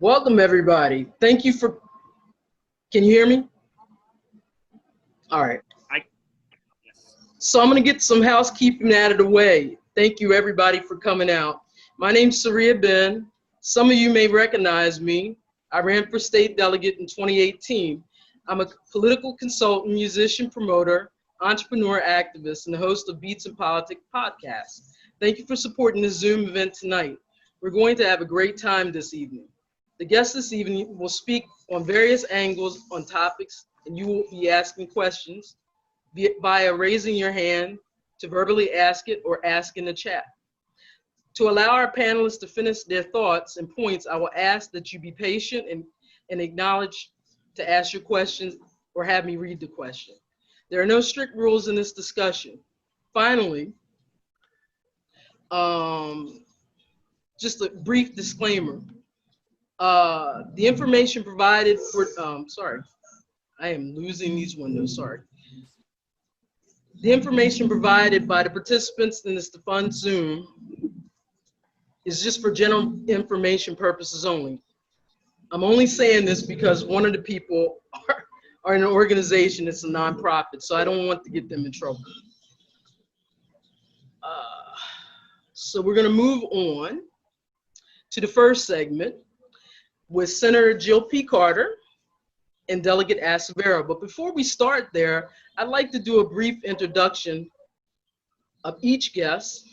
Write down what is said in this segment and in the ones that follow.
Welcome, everybody. Thank you for, can you hear me? All right. So I'm going to get some housekeeping out of the way. Thank you, everybody, for coming out. My name's Sarahia Benn. Some of you may recognize me. I ran for state delegate in 2018. I'm a political consultant, musician, promoter, entrepreneur, activist, and the host of Beats and Politics podcast. Thank you for supporting this Zoom event tonight. We're going to have a great time this evening. The guests this evening will speak on various angles on topics, and you will be asking questions via raising your hand to verbally ask it or ask in the chat. To allow our panelists to finish their thoughts and points, I will ask that you be patient and acknowledge to ask your questions or have me read the question. There are no strict rules in this discussion. Finally, just a brief disclaimer. The information provided for, sorry, I am losing these windows, sorry. The information provided by the participants in this Defund Zoom is just for general information purposes only. I'm only saying this because one of the people are in an organization that's a nonprofit, so I don't want to get them in trouble. So we're gonna move on to the first segment with Senator Jill P. Carter and Delegate Acevero. But before we start there, I'd like to do a brief introduction of each guest.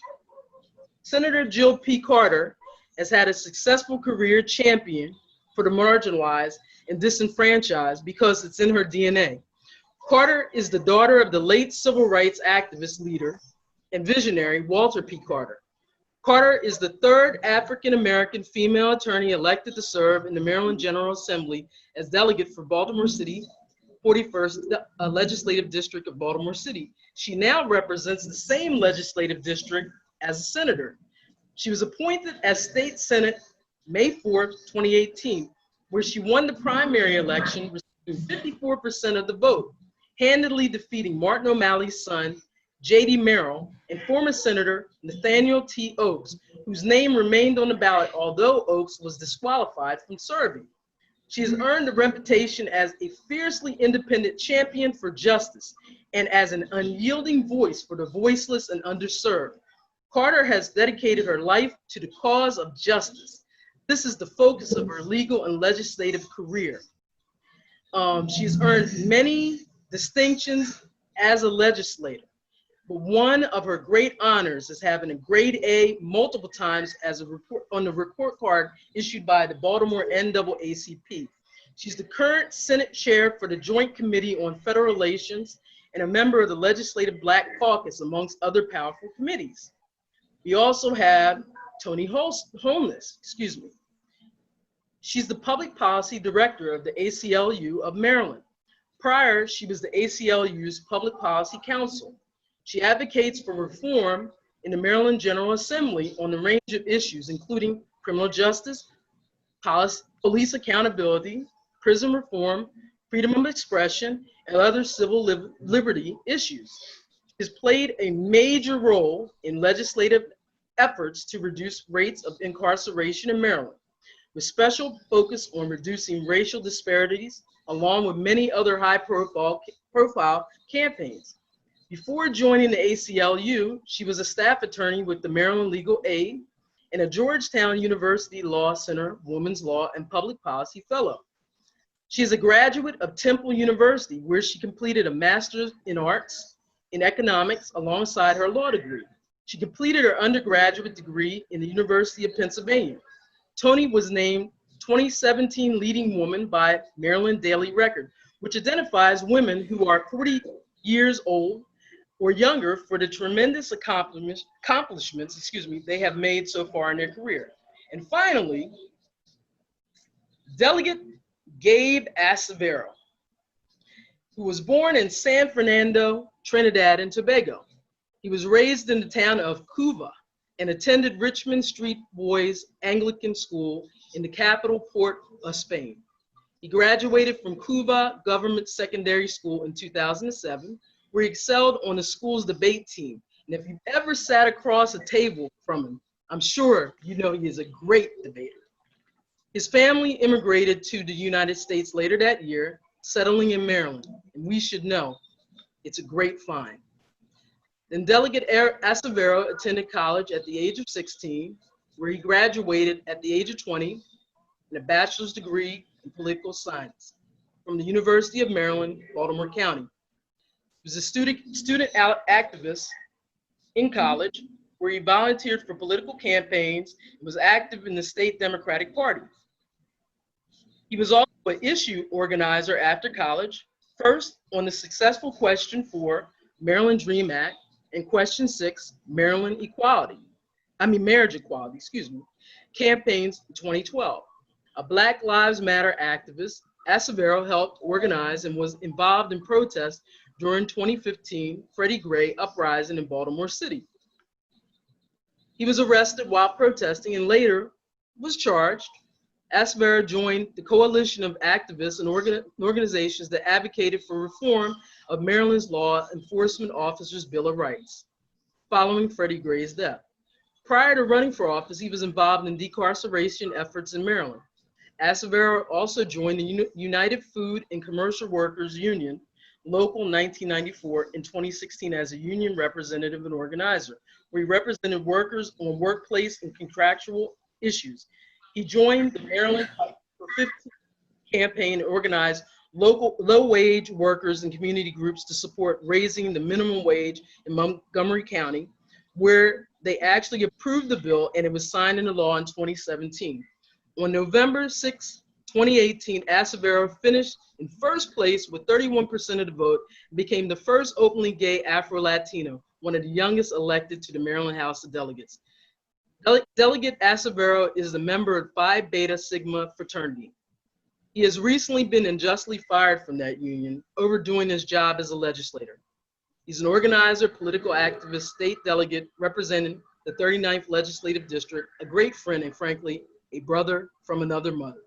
Senator Jill P. Carter has had a successful career champion for the marginalized and disenfranchised because it's in her DNA. Carter is the daughter of the late civil rights activist, leader, and visionary Walter P. Carter. Carter is the third African-American female attorney elected to serve in the Maryland General Assembly as delegate for Baltimore City, 41st Legislative District of Baltimore City. She now represents the same legislative district as a senator. She was appointed as State Senate May 4th, 2018, where she won the primary election, receiving 54% of the vote, handily defeating Martin O'Malley's son, J.D. Merrill, and former Senator Nathaniel T. Oakes, whose name remained on the ballot although Oakes was disqualified from serving. She has earned a reputation as a fiercely independent champion for justice and as an unyielding voice for the voiceless and underserved. Carter has dedicated her life to the cause of justice. This is the focus of her legal and legislative career. She's earned many distinctions as a legislator. But one of her great honors is having a grade A multiple times as a report on the report card issued by the Baltimore NAACP. She's the current Senate Chair for the Joint Committee on Federal Relations and a member of the Legislative Black Caucus, amongst other powerful committees. We also have Toni Holness, She's the Public Policy Director of the ACLU of Maryland. Prior, she was the ACLU's Public Policy Counsel. She advocates for reform in the Maryland General Assembly on a range of issues, including criminal justice, police accountability, prison reform, freedom of expression, and other civil liberty issues. She has played a major role in legislative efforts to reduce rates of incarceration in Maryland, with special focus on reducing racial disparities, along with many other high-profile campaigns. Before joining the ACLU, she was a staff attorney with the Maryland Legal Aid and a Georgetown University Law Center Women's Law and Public Policy Fellow. She is a graduate of Temple University, where she completed a Master's in Arts in Economics alongside her law degree. She completed her undergraduate degree in the University of Pennsylvania. Toni was named 2017 Leading Woman by Maryland Daily Record, which identifies women who are 40 years old or younger for the tremendous accomplishments they have made so far in their career. And finally, Delegate Gabe Acevero, who was born in San Fernando, Trinidad and Tobago. He was raised in the town of Cuba and attended Richmond Street Boys Anglican School in the capital port of Spain. He graduated from Cuba Government Secondary School in 2007, where he excelled on the school's debate team. And if you've ever sat across a table from him, I'm sure you know he is a great debater. His family immigrated to the United States later that year, settling in Maryland. And we should know it's a great find. Then Delegate Acevero attended college at the age of 16, where he graduated at the age of 20 in a bachelor's degree in political science from the University of Maryland, Baltimore County. He was a student activist in college, where he volunteered for political campaigns and was active in the state Democratic Party. He was also an issue organizer after college, first on the successful Question 4, Maryland Dream Act, and Question 6, Marriage Equality, campaigns in 2012. A Black Lives Matter activist, Acevero helped organize and was involved in protests during 2015 Freddie Gray uprising in Baltimore City. He was arrested while protesting and later was charged. Acevero joined the coalition of activists and organizations that advocated for reform of Maryland's Law Enforcement Officers' Bill of Rights following Freddie Gray's death. Prior to running for office, he was involved in decarceration efforts in Maryland. Acevero also joined the United Food and Commercial Workers Union, Local 1994, in 2016 as a union representative and organizer, where he represented workers on workplace and contractual issues. He joined the Maryland for 15 campaign and organized local low-wage workers and community groups to support raising the minimum wage in Montgomery County, where they actually approved the bill and it was signed into law in 2017. On November 6, 2018, Acevero finished in first place with 31% of the vote and became the first openly gay Afro-Latino, one of the youngest elected to the Maryland House of Delegates. Delegate Acevero is a member of Phi Beta Sigma fraternity. He has recently been unjustly fired from that union, overdoing his job as a legislator. He's an organizer, political activist, state delegate representing the 39th Legislative District, a great friend, and frankly, a brother from another mother.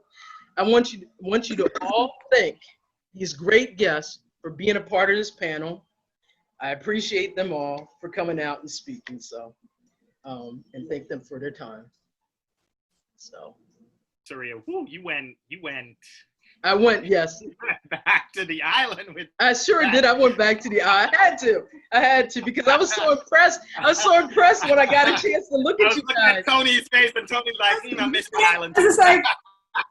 I want you to all thank these great guests for being a part of this panel. I appreciate them all for coming out and speaking. So. And thank them for their time. So, Sarahia, you went. I went, yes. Back to the island with. I sure did. I went back to the island. I had to because I was so impressed. I was so impressed when I got a chance to look at you guys. At Tony's face, and Tony's like, I miss the island. It's like,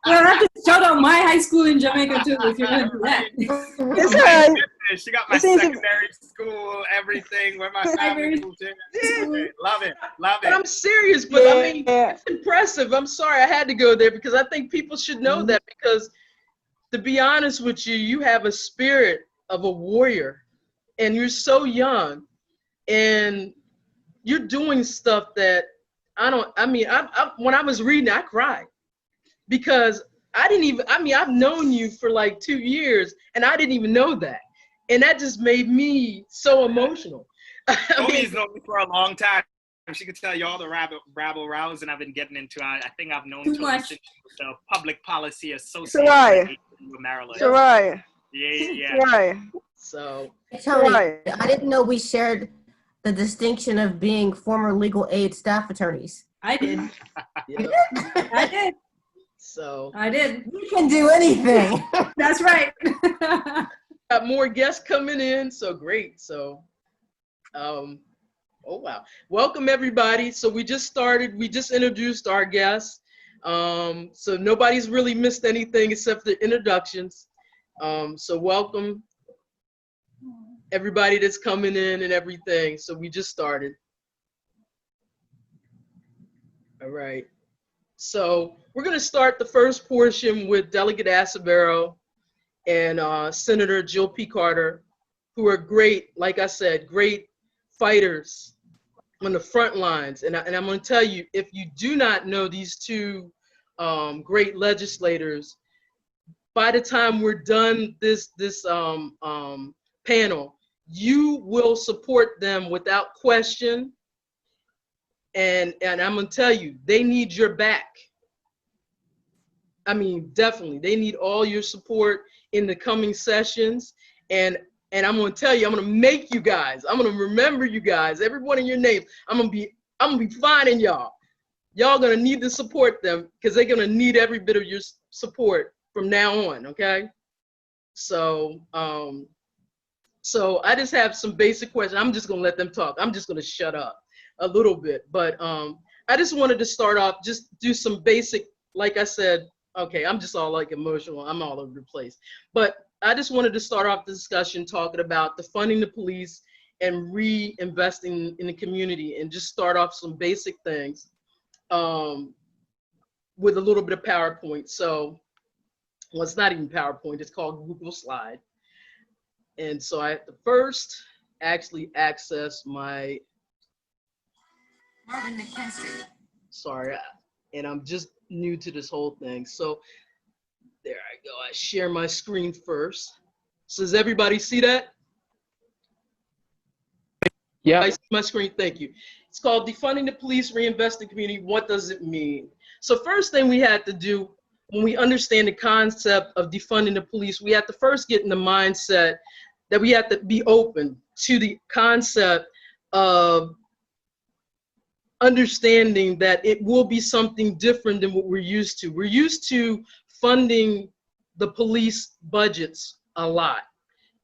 well, I have to shout out my high school in Jamaica too, if you're gonna do that. It's right. She got my secondary school, everything, where my family moved in. Love it. But I'm serious, but I mean, it's impressive. I'm sorry, I had to go there because I think people should know that because, to be honest with you, you have a spirit of a warrior and you're so young and you're doing stuff that when I was reading, I cried because I've known you for like 2 years and I didn't even know that. And that just made me so emotional. Tony's known me for a long time. She could tell you all the rabble rousing I've been getting into. I think I've known Tony since the public policy association with Maryland. Sarahia. Yeah. Sarahia. So, Tony, I didn't know we shared the distinction of being former legal aid staff attorneys. I did. yeah. I did. So I did. You can do anything. That's right. Got more guests coming in, so great. So, oh wow, welcome everybody. So we just introduced our guests. So nobody's really missed anything except the introductions. So welcome everybody that's coming in and everything. So we just started. All right. So we're gonna start the first portion with Delegate Acevero and Senator Jill P. Carter, who are great, like I said, great fighters on the front lines. And I'm going to tell you, if you do not know these two great legislators, by the time we're done this panel, you will support them without question. And I'm going to tell you, they need your back. I mean, definitely, they need all your support in the coming sessions. And I'm going to tell you, I'm going to make you guys, I'm going to remember you guys, every one of your names. I'm going to be finding y'all Y'all gonna need to support them because they're gonna need every bit of your support from now on, okay? So, so I just have some basic questions. I'm just gonna let them talk. I'm just gonna shut up a little bit, but I just wanted to start off, just do some basic, like I said, okay, I'm just all like emotional. I'm all over the place, but I just wanted to start off the discussion talking about defunding the police and reinvesting in the community, and just start off some basic things with a little bit of PowerPoint. So, well, it's not even PowerPoint, it's called Google Slide. And so I have to first actually access my, sorry, and I'm just new to this whole thing. So there I go, I share my screen first. So does everybody see that? Yeah. I see my screen, thank you. It's called Defunding the Police, Reinvesting Community. What does it mean? So first thing we had to do when we understand the concept of defunding the police, we have to first get in the mindset that we have to be open to the concept of understanding that it will be something different than what we're used to. We're used to funding the police budgets a lot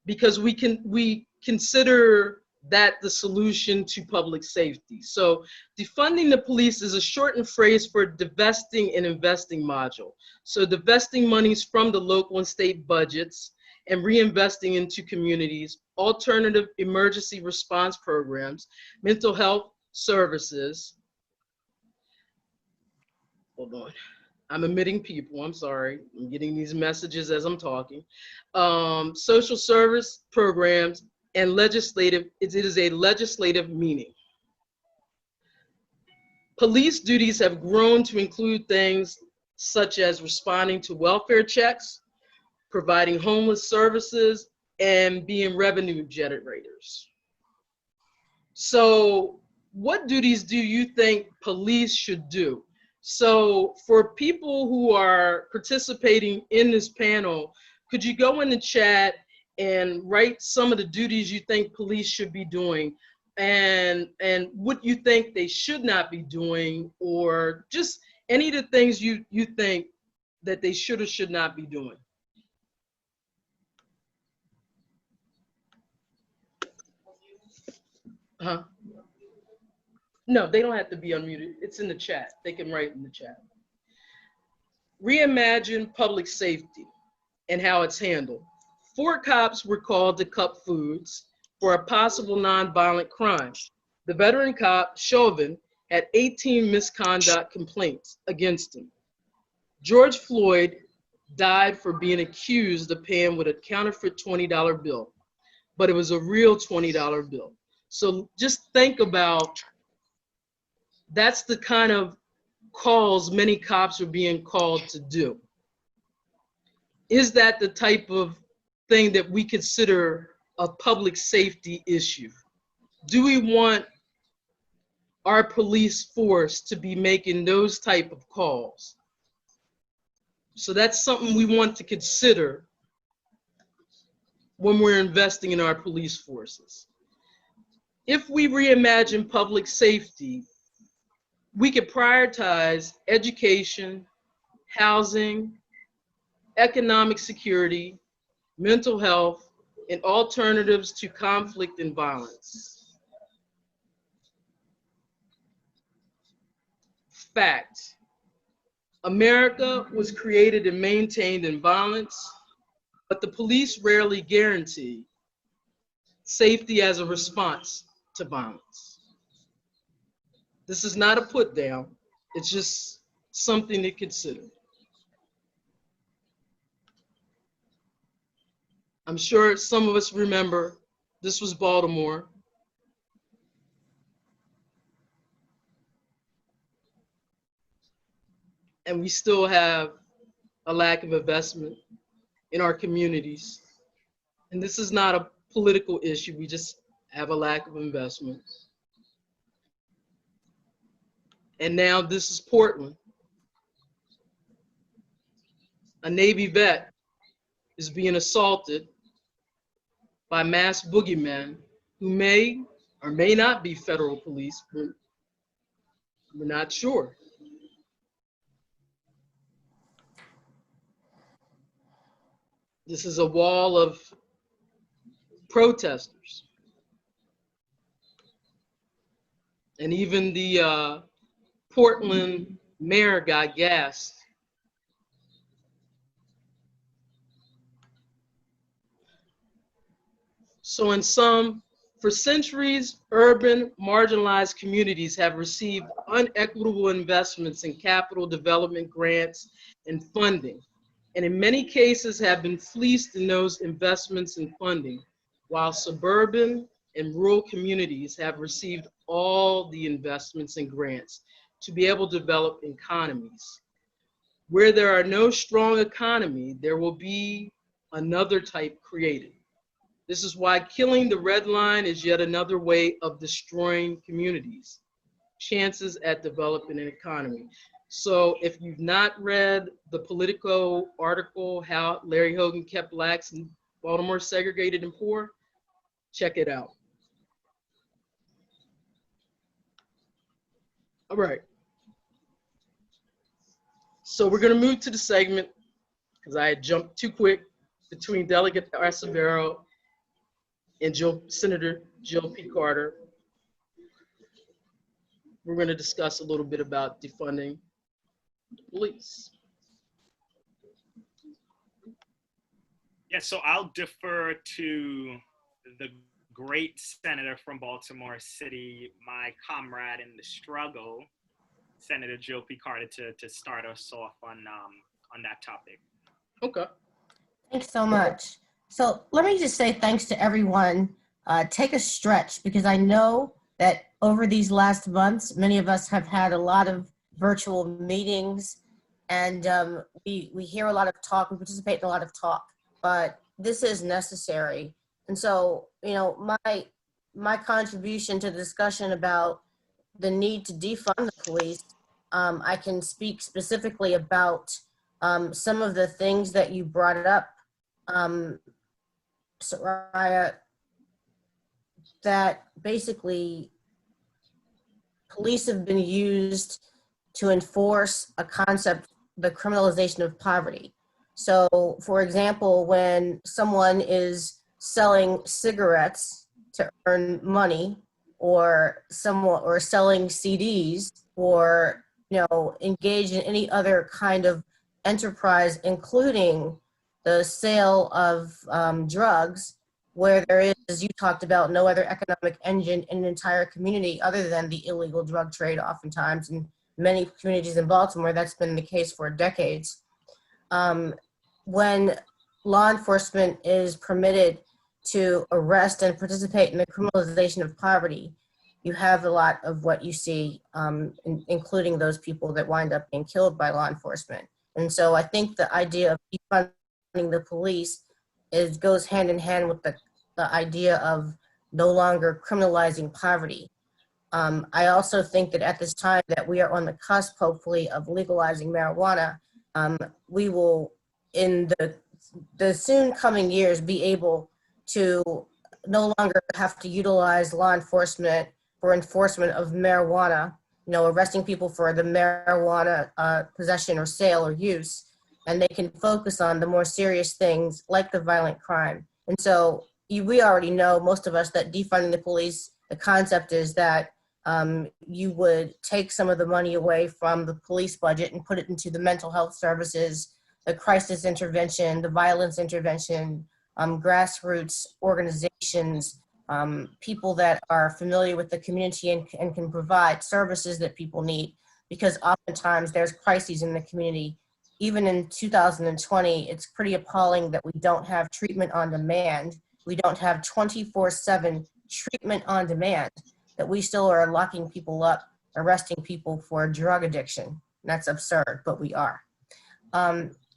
because we consider that the solution to public safety. So defunding the police is a shortened phrase for divesting and investing module. So divesting monies from the local and state budgets and reinvesting into communities, alternative emergency response programs, mental health services. Hold on, I'm omitting people, I'm sorry. I'm getting these messages as I'm talking. Social service programs, and legislative, it is a legislative meaning. Police duties have grown to include things such as responding to welfare checks, providing homeless services, and being revenue generators. So what duties do you think police should do? So for people who are participating in this panel, could you go in the chat and write some of the duties you think police should be doing, and what you think they should not be doing, or just any of the things you think that they should or should not be doing. Huh? No, they don't have to be unmuted. It's in the chat. They can write in the chat. Reimagine public safety and how it's handled. 4 cops were called to Cup Foods for a possible nonviolent crime. The veteran cop, Chauvin, had 18 misconduct complaints against him. George Floyd died for being accused of paying with a counterfeit $20 bill, but it was a real $20 bill. So just think about, that's the kind of calls many cops are being called to do. Is that the type of thing that we consider a public safety issue? Do we want our police force to be making those type of calls? So that's something we want to consider when we're investing in our police forces. If we reimagine public safety, we could prioritize education, housing, economic security, mental health, and alternatives to conflict and violence. Fact: America was created and maintained in violence, but the police rarely guarantee safety as a response to violence. This is not a put down, it's just something to consider. I'm sure some of us remember, this was Baltimore. And we still have a lack of investment in our communities. And this is not a political issue, we just have a lack of investment. And now this is Portland. A Navy vet is being assaulted by mass boogeymen who may or may not be federal police, but we're not sure. This is a wall of protesters. And even the Portland mayor got gassed. So in sum, for centuries, urban marginalized communities have received unequitable investments in capital development grants and funding, and in many cases have been fleeced in those investments and funding, while suburban and rural communities have received all the investments and grants to be able to develop economies. Where there are no strong economy, there will be another type created. This is why killing the red line is yet another way of destroying communities, chances at developing an economy. So if you've not read the Politico article, How Larry Hogan Kept Blacks in Baltimore Segregated and Poor, check it out. All right. So we're gonna move to the segment, because I had jumped too quick between Delegate Acevero and Senator Jill P. Carter. We're going to discuss a little bit about defunding the police. Yeah, so I'll defer to the great senator from Baltimore City, my comrade in the struggle, Senator Jill P. Carter, to start us off on that topic. Okay. Thanks so much. So let me just say thanks to everyone. Take a stretch, because I know that over these last months, many of us have had a lot of virtual meetings, and we hear a lot of talk, we participate in a lot of talk, but this is necessary. And so, you know, my contribution to the discussion about the need to defund the police, I can speak specifically about some of the things that you brought up, Sarahia, that basically police have been used to enforce a concept, the criminalization of poverty. So, for example, when someone is selling cigarettes to earn money, or selling CDs, or engage in any other kind of enterprise, including the sale of drugs, where there is, as you talked about, no other economic engine in an entire community other than the illegal drug trade. Oftentimes, in many communities in Baltimore, that's been the case for decades. When law enforcement is permitted to arrest and participate in the criminalization of poverty, you have a lot of what you see, including those people that wind up being killed by law enforcement. And so I think the idea of defunding the police goes hand in hand with the idea of no longer criminalizing poverty. I also think that at this time that we are on the cusp, hopefully, of legalizing marijuana, we will, in the soon coming years, be able to no longer have to utilize law enforcement for enforcement of marijuana, arresting people for the marijuana possession or sale or use, and they can focus on the more serious things like the violent crime. And so we already know, most of us, that defunding the police, the concept is that you would take some of the money away from the police budget and put it into the mental health services, the crisis intervention, the violence intervention, grassroots organizations, people that are familiar with the community and can provide services that people need, because oftentimes there's crises in the community. Even in 2020, it's pretty appalling that we don't have treatment on demand. We don't have 24/7 treatment on demand, that we still are locking people up, arresting people for drug addiction. That's absurd, but we are.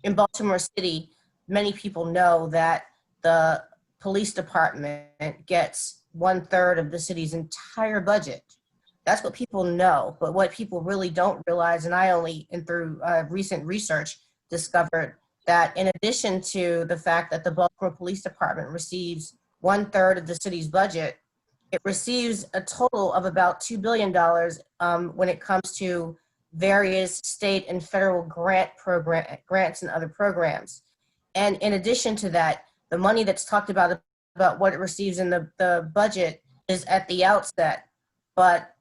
In Baltimore City, many people know that the police department gets 1/3 of the city's entire budget. That's what people know, but what people really don't realize, and I only, through recent research, discovered that in addition to the fact that the Baltimore Police Department receives 1/3 of the city's budget, it receives a total of about $2 billion when it comes to various state and federal grants and other programs. And in addition to that, the money that's talked about what it receives in the budget is at the outset, but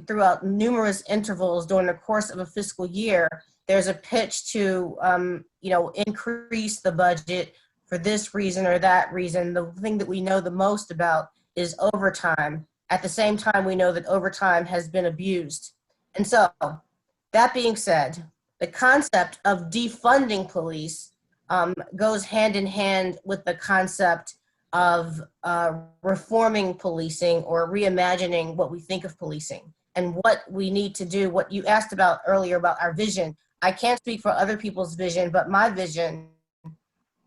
throughout numerous intervals during the course of a fiscal year, there's a pitch to increase the budget for this reason or that reason. The thing that we know the most about is overtime. At the same time, we know that overtime has been abused. And so, that being said, the concept of defunding police goes hand in hand with the concept of reforming policing or reimagining what we think of policing and what we need to do. What you asked about earlier about our vision, I can't speak for other people's vision, but my vision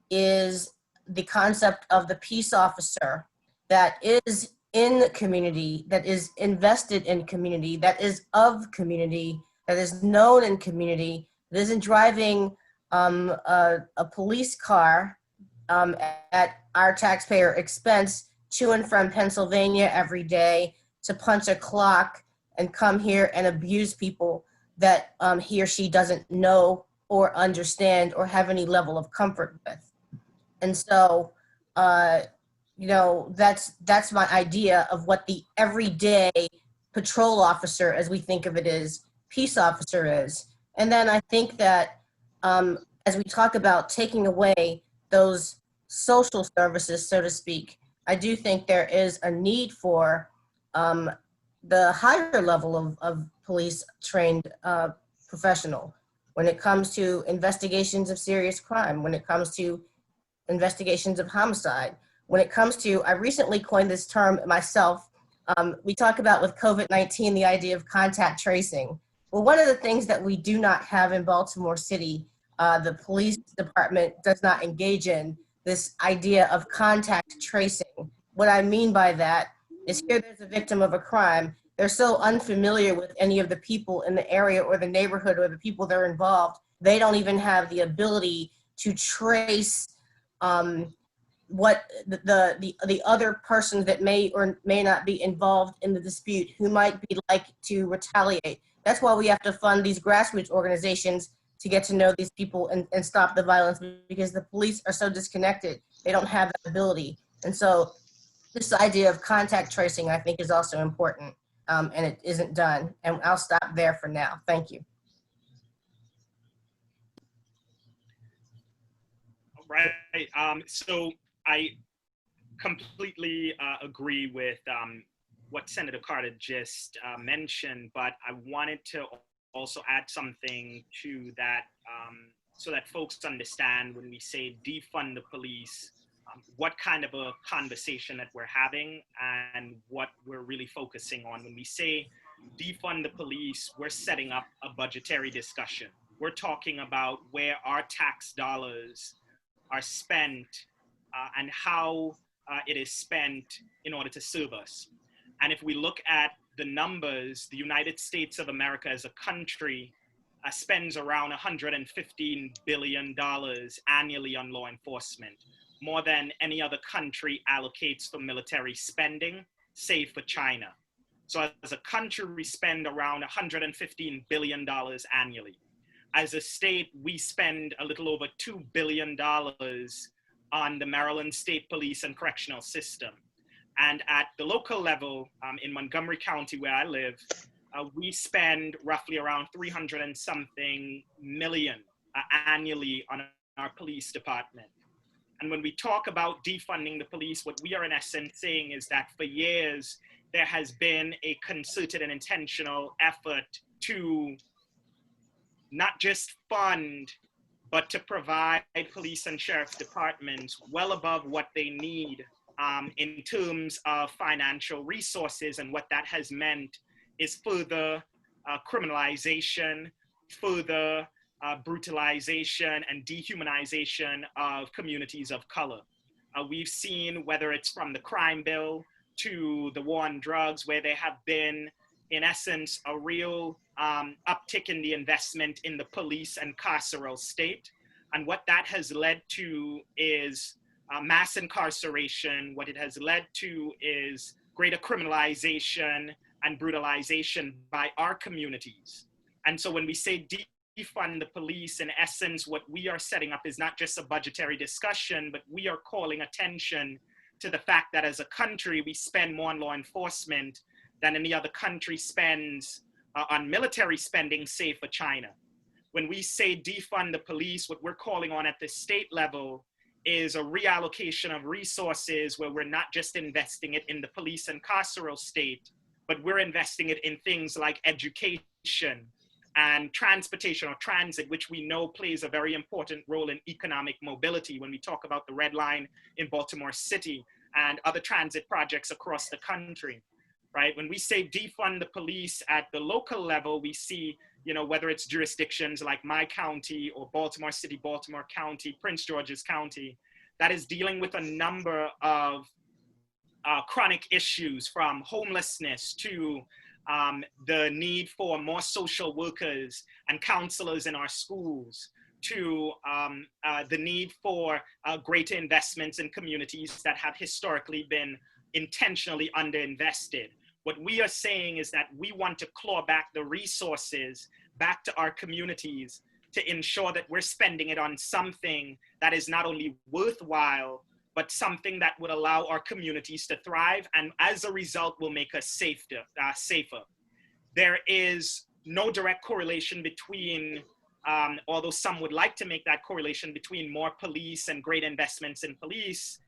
is the concept of the peace officer that is in the community, that is invested in community, that is of community, that is known in community, that isn't driving a police car at our taxpayer expense to and from Pennsylvania every day to punch a clock and come here and abuse people that he or she doesn't know or understand or have any level of comfort with. And so, that's my idea of what the everyday patrol officer, as we think of it, is peace officer is. And then I think that as we talk about taking away those social services, so to speak, I do think there is a need for the higher level of police trained professional when it comes to investigations of serious crime, when it comes to investigations of homicide, when it comes to, I recently coined this term myself, we talk about with COVID-19, the idea of contact tracing. Well, one of the things that we do not have in Baltimore City, the police department does not engage in this idea of contact tracing. What I mean by that is here there's a victim of a crime. They're so unfamiliar with any of the people in the area or the neighborhood or the people that are involved. They don't even have the ability to trace what the other person that may or may not be involved in the dispute, who might be like to retaliate. That's why we have to fund these grassroots organizations to get to know these people and stop the violence, because the police are so disconnected. They don't have that ability. And so this idea of contact tracing, I think, is also important, and it isn't done. And I'll stop there for now. Thank you. Right. So I completely agree with what Senator Carter just mentioned, but I wanted to also add something to that so that folks understand when we say defund the police, what kind of a conversation that we're having and what we're really focusing on. When we say defund the police, we're setting up a budgetary discussion. We're talking about where our tax dollars are spent and how it is spent in order to serve us. And if we look at the numbers, the United States of America as a country spends around $115 billion annually on law enforcement, more than any other country allocates for military spending, save for China. So as a country, we spend around $115 billion annually. As a state, we spend a little over $2 billion on the Maryland State Police and Correctional System. And at the local level, in Montgomery County, where I live, we spend roughly around 300 and something million annually on our police department. And when we talk about defunding the police, what we are in essence saying is that for years, there has been a concerted and intentional effort to not just fund, but to provide police and sheriff departments well above what they need in terms of financial resources. And what that has meant is further criminalization, further brutalization and dehumanization of communities of color. We've seen, whether it's from the crime bill to the war on drugs, where there have been, in essence, a real uptick in the investment in the police and carceral state. And what that has led to is mass incarceration. What it has led to is greater criminalization and brutalization by our communities. And so when we say defund the police, in essence, what we are setting up is not just a budgetary discussion, but we are calling attention to the fact that as a country, we spend more on law enforcement than any other country spends on military spending, save for China. When we say defund the police, what we're calling on at the state level is a reallocation of resources where we're not just investing it in the police and carceral state, but we're investing it in things like education and transportation or transit, which we know plays a very important role in economic mobility when we talk about the Red Line in Baltimore City and other transit projects across the country, right? When we say defund the police at the local level, we see, you know, whether it's jurisdictions like my county or Baltimore City, Baltimore County, Prince George's County, that is dealing with a number of chronic issues, from homelessness to the need for more social workers and counselors in our schools, to the need for greater investments in communities that have historically been intentionally underinvested. What we are saying is that we want to claw back the resources back to our communities to ensure that we're spending it on something that is not only worthwhile, but something that would allow our communities to thrive, and as a result will make us safer. There is no direct correlation between, although some would like to make that correlation, between more police and great investments in police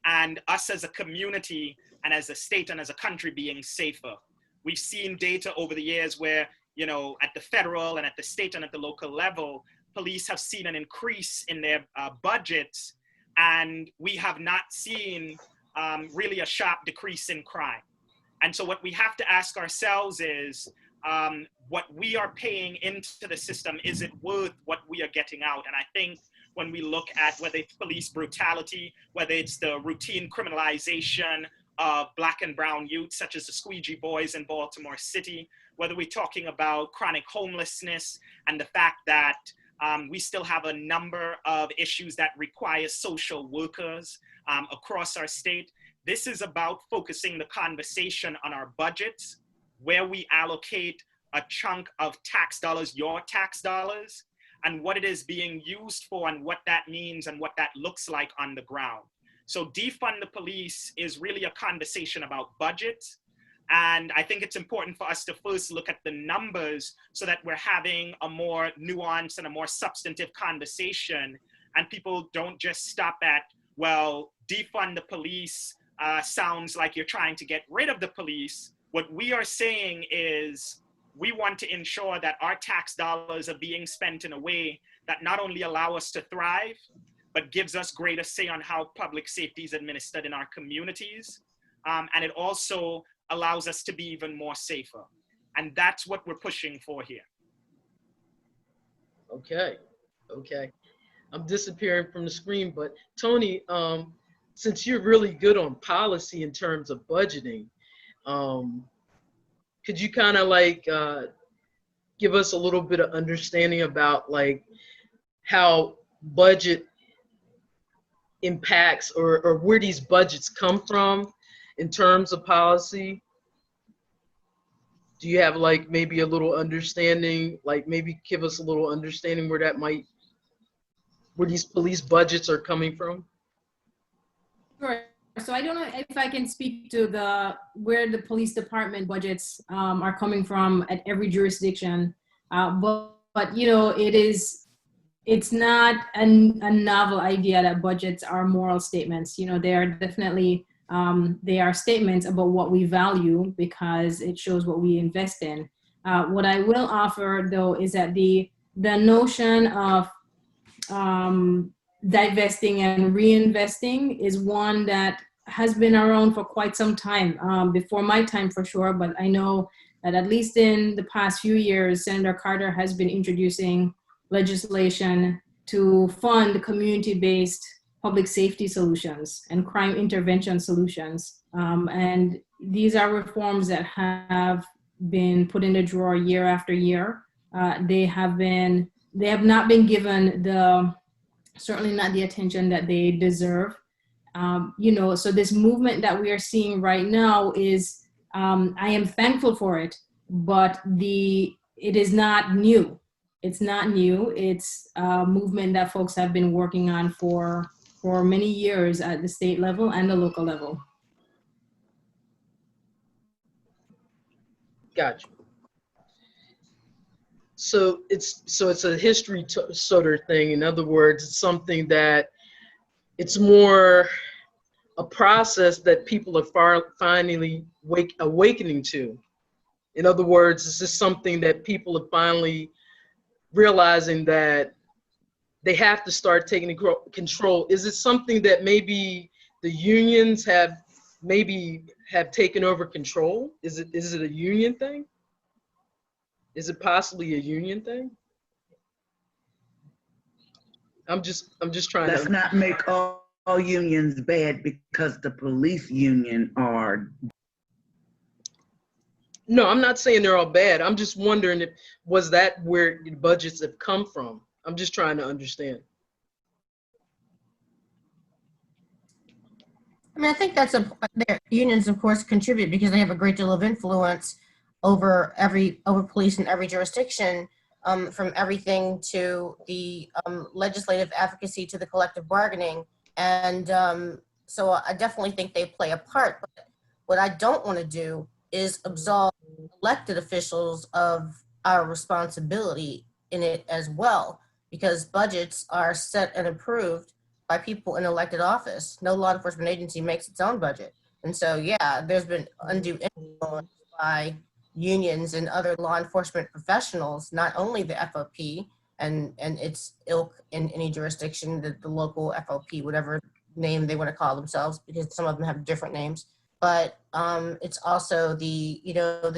and us as a community and as a state and as a country being safer. We've seen data over the years where, you know, at the federal and at the state and at the local level, police have seen an increase in their budgets, and we have not seen really a sharp decrease in crime. And so what we have to ask ourselves is, what we are paying into the system, is it worth what we are getting out? And I think when we look at whether it's police brutality, whether it's the routine criminalization of Black and brown youth, such as the Squeegee Boys in Baltimore City, whether we're talking about chronic homelessness and the fact that we still have a number of issues that require social workers across our state. This is about focusing the conversation on our budgets, where we allocate a chunk of tax dollars, your tax dollars, and what it is being used for and what that means and what that looks like on the ground. So defund the police is really a conversation about budgets. And I think it's important for us to first look at the numbers so that we're having a more nuanced and a more substantive conversation, and people don't just stop at, well, defund the police sounds like you're trying to get rid of the police. What we are saying is we want to ensure that our tax dollars are being spent in a way that not only allow us to thrive, but gives us greater say on how public safety is administered in our communities. And it also allows us to be even more safer. And that's what we're pushing for here. Okay, okay. I'm disappearing from the screen, but Toni, since you're really good on policy in terms of budgeting, could you kind of like give us a little bit of understanding about like how budget impacts or where these budgets come from in terms of policy? Do you have like maybe a little understanding, like maybe give us a little understanding where these police budgets are coming from? Sure. So I don't know if I can speak to where the police department budgets are coming from at every jurisdiction, but you know, it's not a novel idea that budgets are moral statements. You know, they are definitely they are statements about what we value because it shows what we invest in. What I will offer though is that the notion of divesting and reinvesting is one that has been around for quite some time, before my time for sure, but I know that at least in the past few years, Senator Carter has been introducing legislation to fund community-based public safety solutions and crime intervention solutions. And these are reforms that have been put in the drawer year after year. They have not been given certainly not the attention that they deserve. You know, so this movement that we are seeing right now is, I am thankful for it, but it is not new. It's not new. It's a movement that folks have been working on for many years at the state level and the local level. Gotcha. So it's a history sort of thing. In other words, it's something that it's more a process that people are finally awakening to. In other words, it's just something that people are finally realizing that they have to start taking control. Is it something that maybe the unions have taken over control? Is it a union thing? Is it possibly a union thing? I'm just trying Let's to. not make all unions bad because the police union are. No, I'm not saying they're all bad. I'm just wondering if was that where the budgets have come from. I'm just trying to understand. I mean, I think that's their unions, of course, contribute because they have a great deal of influence over police in every jurisdiction, from everything to the legislative advocacy to the collective bargaining. And so I definitely think they play a part. But what I don't want to do is absolve elected officials of our responsibility in it as well, because budgets are set and approved by people in elected office. No law enforcement agency makes its own budget. And so, yeah, there's been undue influence by unions and other law enforcement professionals, not only the FOP and its ilk in any jurisdiction, the local FOP, whatever name they want to call themselves, because some of them have different names. But it's also the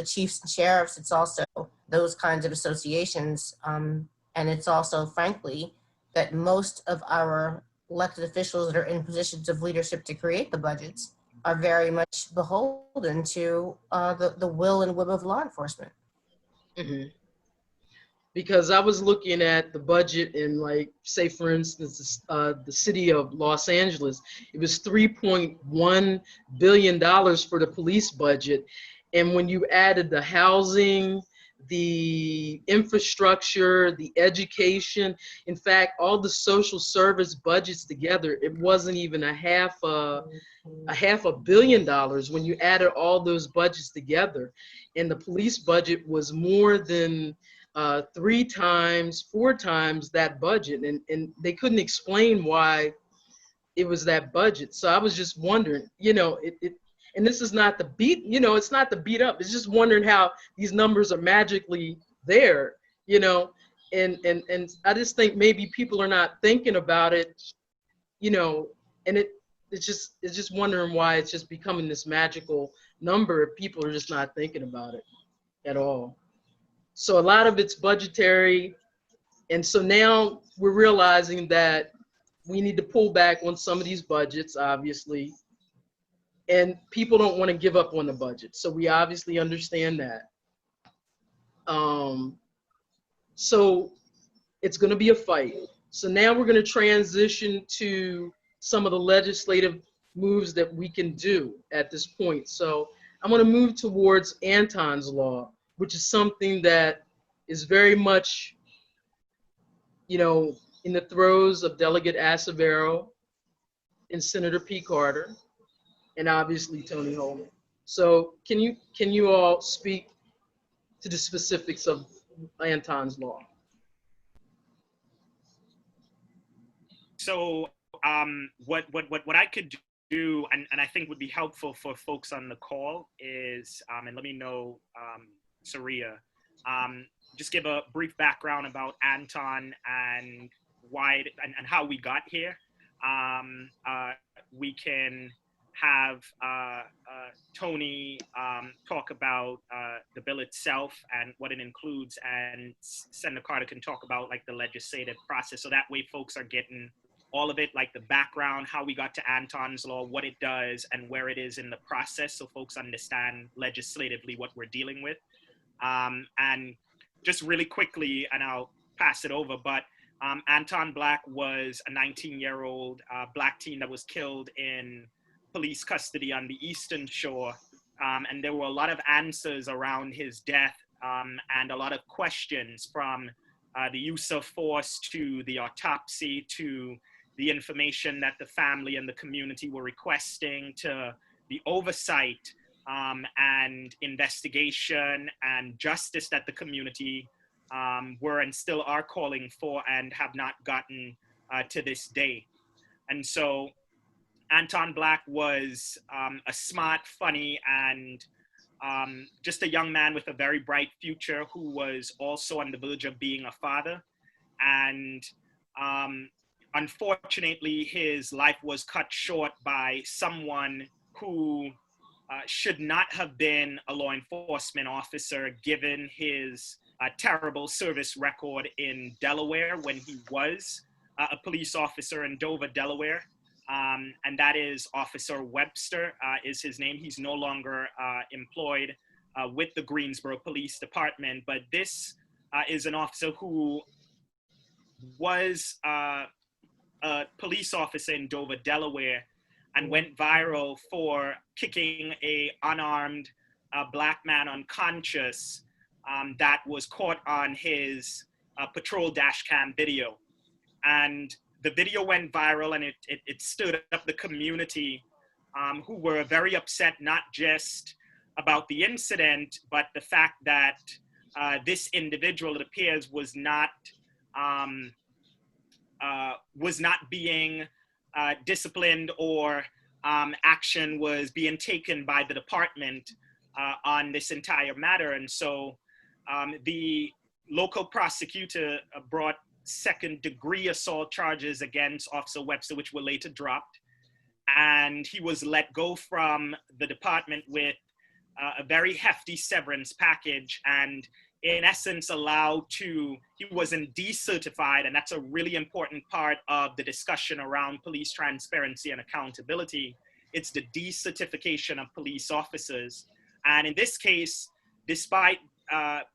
chiefs and sheriffs. It's also those kinds of associations. And it's also, frankly, that most of our elected officials that are in positions of leadership to create the budgets are very much beholden to the will and whim of law enforcement. Mm-hmm. Because I was looking at the budget in, like, say, for instance, the city of Los Angeles, it was $3.1 billion for the police budget. And when you added the housing, the infrastructure, the education, in fact, all the social service budgets together, it wasn't even a half a $1 billion when you added all those budgets together. And the police budget was more than 3 times, 4 times that budget, and they couldn't explain why it was that budget. So I was just wondering, and this is not the beat, it's not the beat up. It's just wondering how these numbers are magically there, and I just think maybe people are not thinking about it, and it's just wondering why it's just becoming this magical number if people are just not thinking about it at all. So a lot of it's budgetary. And so now we're realizing that we need to pull back on some of these budgets, obviously. And people don't want to give up on the budget. So we obviously understand that. So it's going to be a fight. So now we're going to transition to some of the legislative moves that we can do at this point. So I'm going to move towards Anton's Law, which is something that is very much, in the throes of Delegate Acevero and Senator P. Carter, and obviously Toni Holness. So can you all speak to the specifics of Anton's Law? So what I could do, and I think would be helpful for folks on the call is, and let me know, Sarahia, just give a brief background about Anton and why and how we got here. We can have Toni talk about the bill itself and what it includes, and Senator Carter can talk about like the legislative process. So that way folks are getting all of it, like the background, how we got to Anton's Law, what it does, and where it is in the process, so folks understand legislatively what we're dealing with. And just really quickly, and I'll pass it over, but Anton Black was a 19-year-old Black teen that was killed in police custody on the Eastern Shore. And there were a lot of answers around his death and a lot of questions from the use of force to the autopsy to the information that the family and the community were requesting to the oversight and investigation and justice that the community were and still are calling for and have not gotten to this day. And so Anton Black was a smart, funny, and just a young man with a very bright future who was also on the verge of being a father. And unfortunately, his life was cut short by someone who should not have been a law enforcement officer given his terrible service record in Delaware when he was a police officer in Dover, Delaware. And that is Officer Webster is his name. He's no longer employed with the Greensboro Police Department, but this is an officer who was a police officer in Dover, Delaware, and went viral for kicking a unarmed Black man unconscious that was caught on his patrol dash cam video. And the video went viral, and it stood up the community who were very upset, not just about the incident, but the fact that this individual, it appears, was not being disciplined, or action was being taken by the department on this entire matter. And so the local prosecutor brought second-degree assault charges against Officer Webster, which were later dropped. And he was let go from the department with a very hefty severance package, and in essence he wasn't decertified, and that's a really important part of the discussion around police transparency and accountability. It's the decertification of police officers. And in this case, despite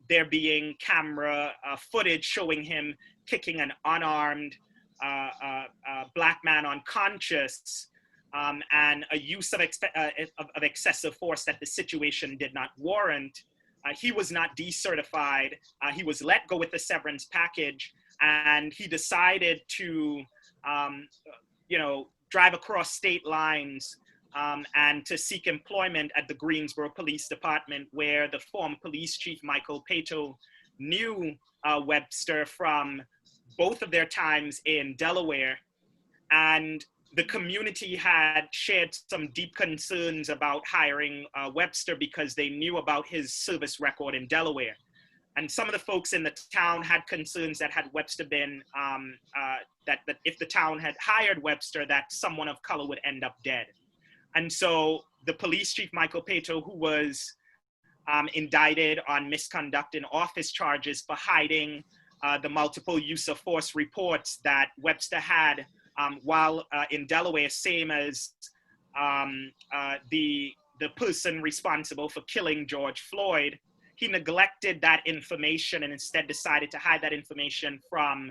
there being camera footage showing him kicking an unarmed Black man unconscious, and a use of excessive force that the situation did not warrant, he was not decertified. He was let go with the severance package, and he decided to, drive across state lines and to seek employment at the Greensboro Police Department, where the former police chief, Michael Pato, knew Webster from both of their times in Delaware. And the community had shared some deep concerns about hiring Webster because they knew about his service record in Delaware. And some of the folks in the town had concerns that had Webster been, that if the town had hired Webster, that someone of color would end up dead. And so the police chief, Michael Pato, who was indicted on misconduct in office charges for hiding the multiple use of force reports that Webster had while in Delaware, same as the person responsible for killing George Floyd, he neglected that information and instead decided to hide that information from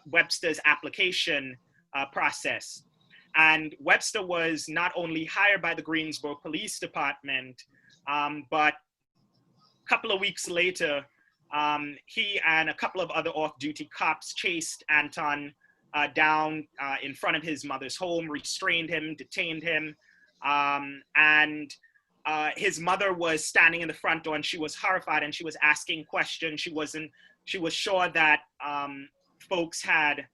Webster's application process. And Webster was not only hired by the Greensboro Police Department, but a couple of weeks later, he and a couple of other off-duty cops chased Anton down in front of his mother's home, restrained him, detained him, and his mother was standing in the front door, and she was horrified, and she was asking questions. She was sure that folks had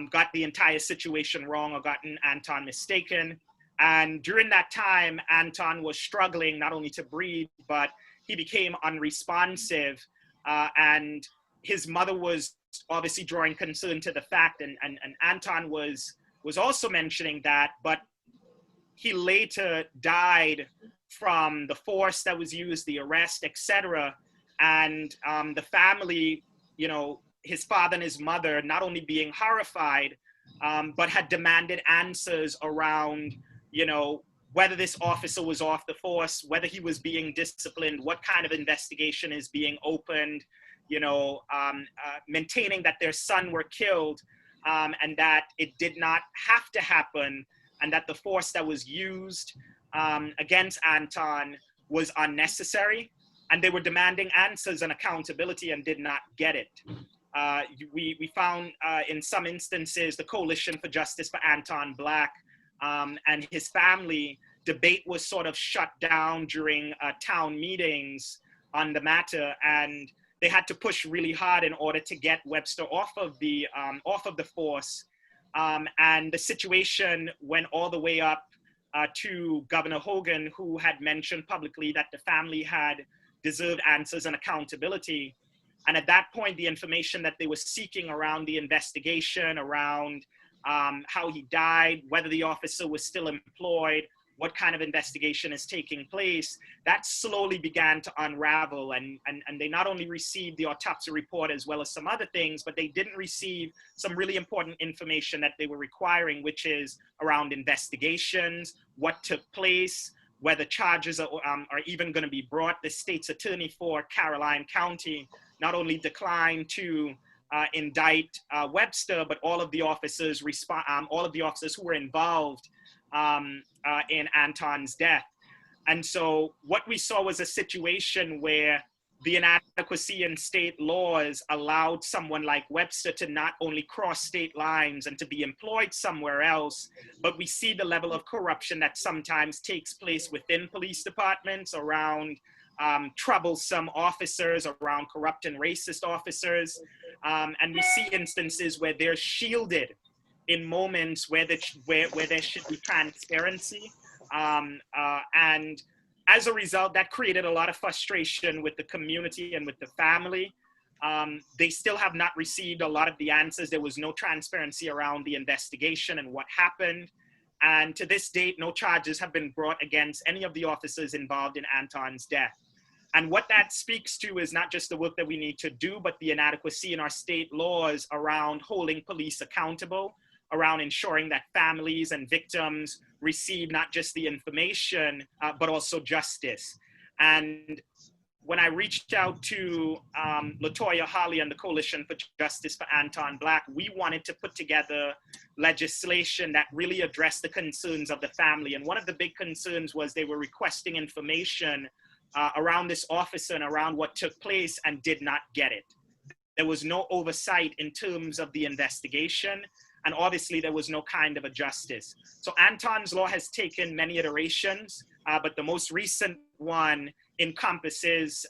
got the entire situation wrong or gotten Anton mistaken. And during that time, Anton was struggling not only to breathe, but he became unresponsive, and his mother was obviously drawing concern to the fact, and Anton was also mentioning that, but he later died from the force that was used, the arrest, etc. And the family, his father and his mother, not only being horrified, but had demanded answers around, whether this officer was off the force, whether he was being disciplined, what kind of investigation is being opened, maintaining that their son were killed, and that it did not have to happen, and that the force that was used against Anton was unnecessary. and they were demanding answers and accountability and did not get it. We found in some instances the Coalition for Justice for Anton Black and his family, debate was sort of shut down during town meetings on the matter, and they had to push really hard in order to get Webster off of the force. And the situation went all the way up to Governor Hogan, who had mentioned publicly that the family had deserved answers and accountability. And at that point, the information that they were seeking around the investigation, around how he died, whether the officer was still employed, what kind of investigation is taking place, that slowly began to unravel. And they not only received the autopsy report as well as some other things, but they didn't receive some really important information that they were requiring, which is around investigations, what took place, whether charges are even going to be brought. The state's attorney for Caroline County not only declined to indict Webster, but all of the officers who were involved in Anton's death. And so what we saw was a situation where the inadequacy in state laws allowed someone like Webster to not only cross state lines and to be employed somewhere else, but we see the level of corruption that sometimes takes place within police departments around troublesome officers, around corrupt and racist officers. And we see instances where they're shielded in moments where there should be transparency. And as a result, that created a lot of frustration with the community and with the family. They still have not received a lot of the answers. There was no transparency around the investigation and what happened. And to this date, no charges have been brought against any of the officers involved in Anton's death. And what that speaks to is not just the work that we need to do, but the inadequacy in our state laws around holding police accountable, around ensuring that families and victims receive not just the information, but also justice. And when I reached out to LaToya Holly and the Coalition for Justice for Anton Black, we wanted to put together legislation that really addressed the concerns of the family. And one of the big concerns was they were requesting information around this officer and around what took place and did not get it. There was no oversight in terms of the investigation, and obviously there was no kind of a justice. So Anton's law has taken many iterations, but the most recent one encompasses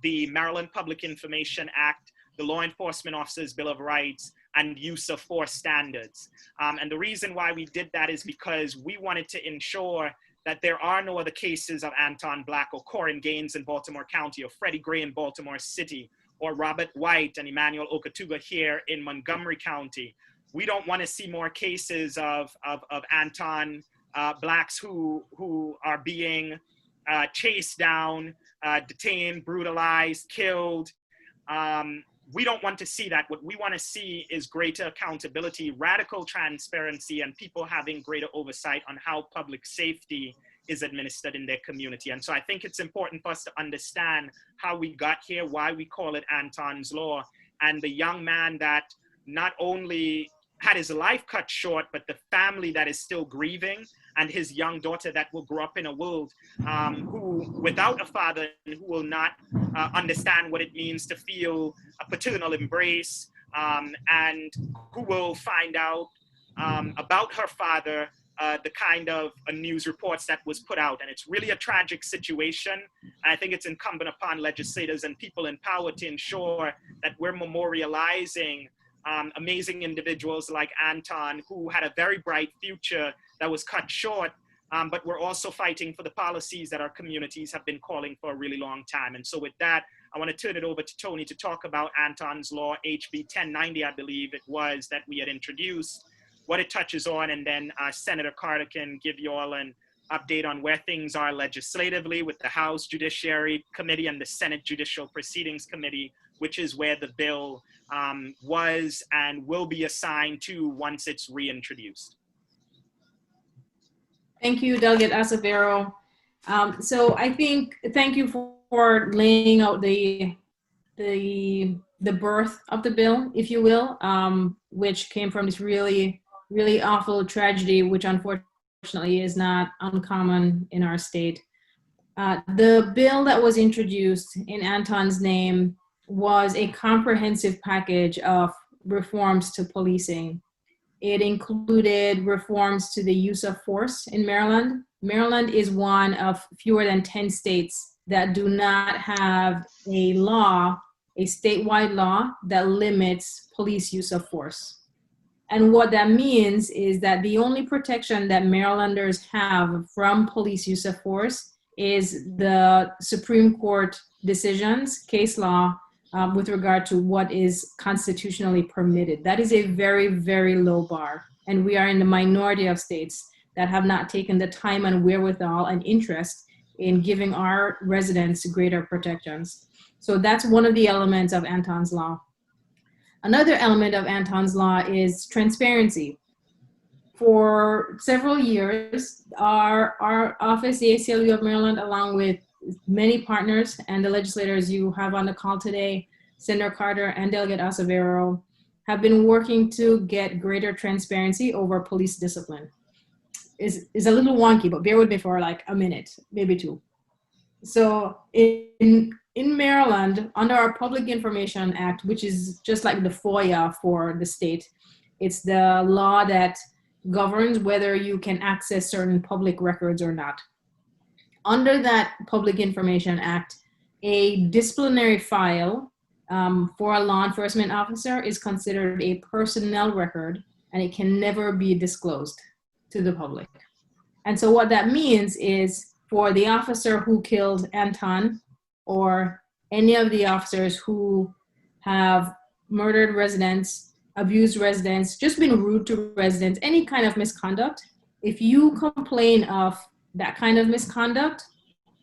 the Maryland Public Information Act, the Law Enforcement Officers Bill of Rights, and use of force standards. And the reason why we did that is because we wanted to ensure that there are no other cases of Anton Black or Corin Gaines in Baltimore County, or Freddie Gray in Baltimore City, or Robert White and Emmanuel Okatuga here in Montgomery County. We don't want to see more cases of Anton Blacks who are being chased down, detained, brutalized, killed. We don't want to see that. What we want to see is greater accountability, radical transparency, and people having greater oversight on how public safety is administered in their community. And so I think it's important for us to understand how we got here, why we call it Anton's Law, and the young man that not only had his life cut short, but the family that is still grieving, and his young daughter that will grow up in a world who, without a father, and who will not understand what it means to feel a paternal embrace, and who will find out about her father, the kind of news reports that was put out. And it's really a tragic situation. And I think it's incumbent upon legislators and people in power to ensure that we're memorializing amazing individuals like Anton, who had a very bright future that was cut short, but we're also fighting for the policies that our communities have been calling for a really long time. And so with that, I want to turn it over to Toni to talk about Anton's Law, HB 1090, I believe it was, that we had introduced, what it touches on, and then Senator Carter can give you all an update on where things are legislatively with the House Judiciary Committee and the Senate Judicial Proceedings Committee, which is where the bill was and will be assigned to once it's reintroduced. Thank you, Delegate Acevero. So I think, thank you for laying out the birth of the bill, if you will, which came from this really awful tragedy, which unfortunately is not uncommon in our state. The bill that was introduced in Anton's name was a comprehensive package of reforms to policing. It included reforms to the use of force in Maryland. Maryland is one of fewer than 10 states that do not have a law, a statewide law that limits police use of force. And what that means is that the only protection that Marylanders have from police use of force is the Supreme Court decisions, case law, with regard to what is constitutionally permitted. That is a very, very low bar. And we are in the minority of states that have not taken the time and wherewithal and interest in giving our residents greater protections. So that's one of the elements of Anton's law. Another element of Anton's law is transparency. For several years, our office, the ACLU of Maryland, along with many partners and the legislators you have on the call today, Senator Carter and Delegate Acevero, have been working to get greater transparency over police discipline. Is a little wonky, but bear with me for like a minute, maybe two. So in Maryland, under our Public Information Act, which is just like the FOIA for the state, it's the law that governs whether you can access certain public records or not. Under that Public Information Act, a disciplinary file for a law enforcement officer is considered a personnel record, and it can never be disclosed to the public. And so what that means is for the officer who killed Anton, or any of the officers who have murdered residents, abused residents, just been rude to residents, any kind of misconduct, if you complain of that kind of misconduct,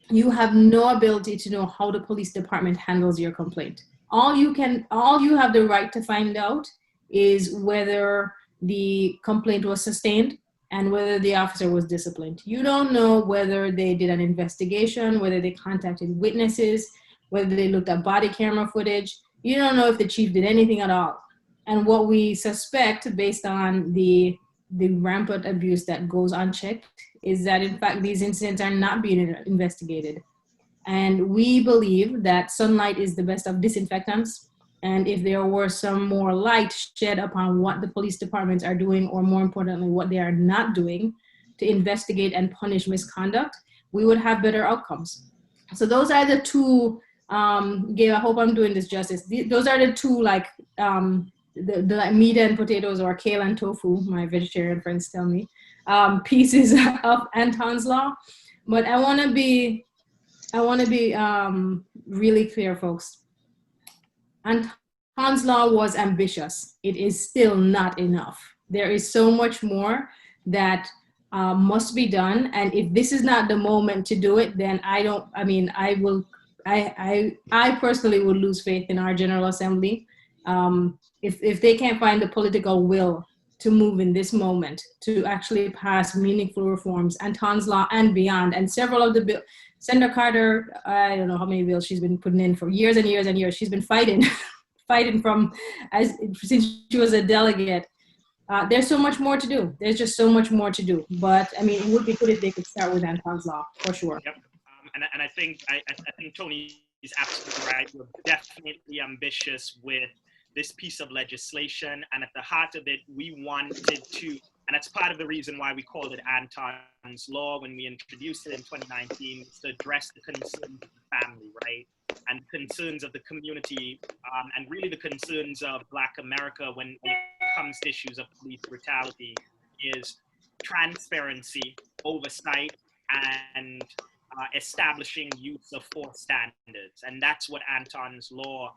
you have no ability to know how the police department handles your complaint. All you have the right to find out is whether the complaint was sustained and whether the officer was disciplined. You don't know whether they did an investigation, whether they contacted witnesses, whether they looked at body camera footage. You don't know if the chief did anything at all. And what we suspect, based on the rampant abuse that goes unchecked, is that in fact these incidents are not being investigated. And we believe that sunlight is the best of disinfectants. And if there were some more light shed upon what the police departments are doing, or more importantly, what they are not doing to investigate and punish misconduct, we would have better outcomes. So those are the two, Gabe, I hope I'm doing this justice. Those are the two, like, the like meat and potatoes, or kale and tofu, my vegetarian friends tell me, pieces of Anton's law. But I want to be really clear, folks. Anton's law was ambitious. It is still not enough. There is so much more that must be done. And if this is not the moment to do it, then I personally would lose faith in our General Assembly. If they can't find the political will to move in this moment to actually pass meaningful reforms, Anton's law and beyond, and several of the bills. Senator Carter, I don't know how many bills she's been putting in for years and years and years. She's been fighting since she was a delegate. There's so much more to do. There's just so much more to do. But I mean, it would be good if they could start with Anton's law, for sure. Yep. And I think Toni is absolutely right. We're definitely ambitious with this piece of legislation, and at the heart of it, we wanted to, and that's part of the reason why we called it Anton's Law when we introduced it in 2019, is to address the concerns of the family, right? And concerns of the community, and really the concerns of Black America when it comes to issues of police brutality, is transparency, oversight, and establishing use of force standards. And that's what Anton's Law,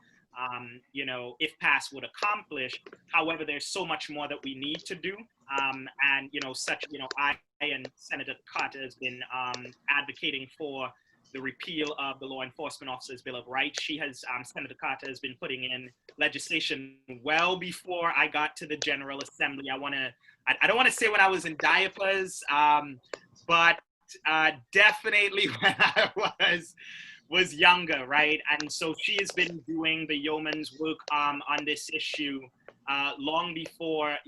if passed, would accomplish. However, there's so much more that we need to do. I and Senator Carter has been advocating for the repeal of the Law Enforcement Officers Bill of Rights. Senator Carter has been putting in legislation well before I got to the General Assembly. I don't want to say when I was in diapers, but definitely when I was younger, right? And so she has been doing the yeoman's work on this issue long before,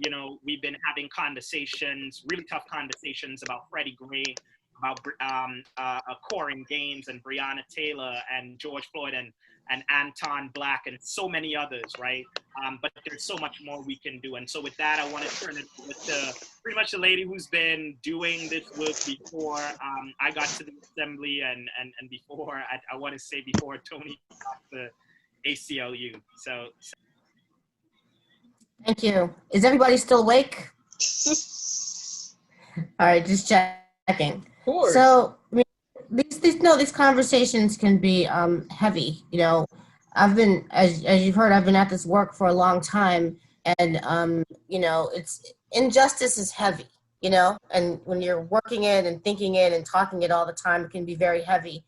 we've been having conversations, really tough conversations about Freddie Gray Corin Gaines and Breonna Taylor and George Floyd and Anton Black and so many others, right? But there's so much more we can do. And so with that, I want to turn it over to pretty much the lady who's been doing this work before I got to the assembly and before, I want to say before Toni got the ACLU. So. Thank you. Is everybody still awake? All right, just checking. Of course. So, I mean, these conversations can be heavy. You know, I've been, as you've heard, I've been at this work for a long time, and you know, injustice is heavy. You know, and when you're working it and thinking it and talking it all the time, it can be very heavy.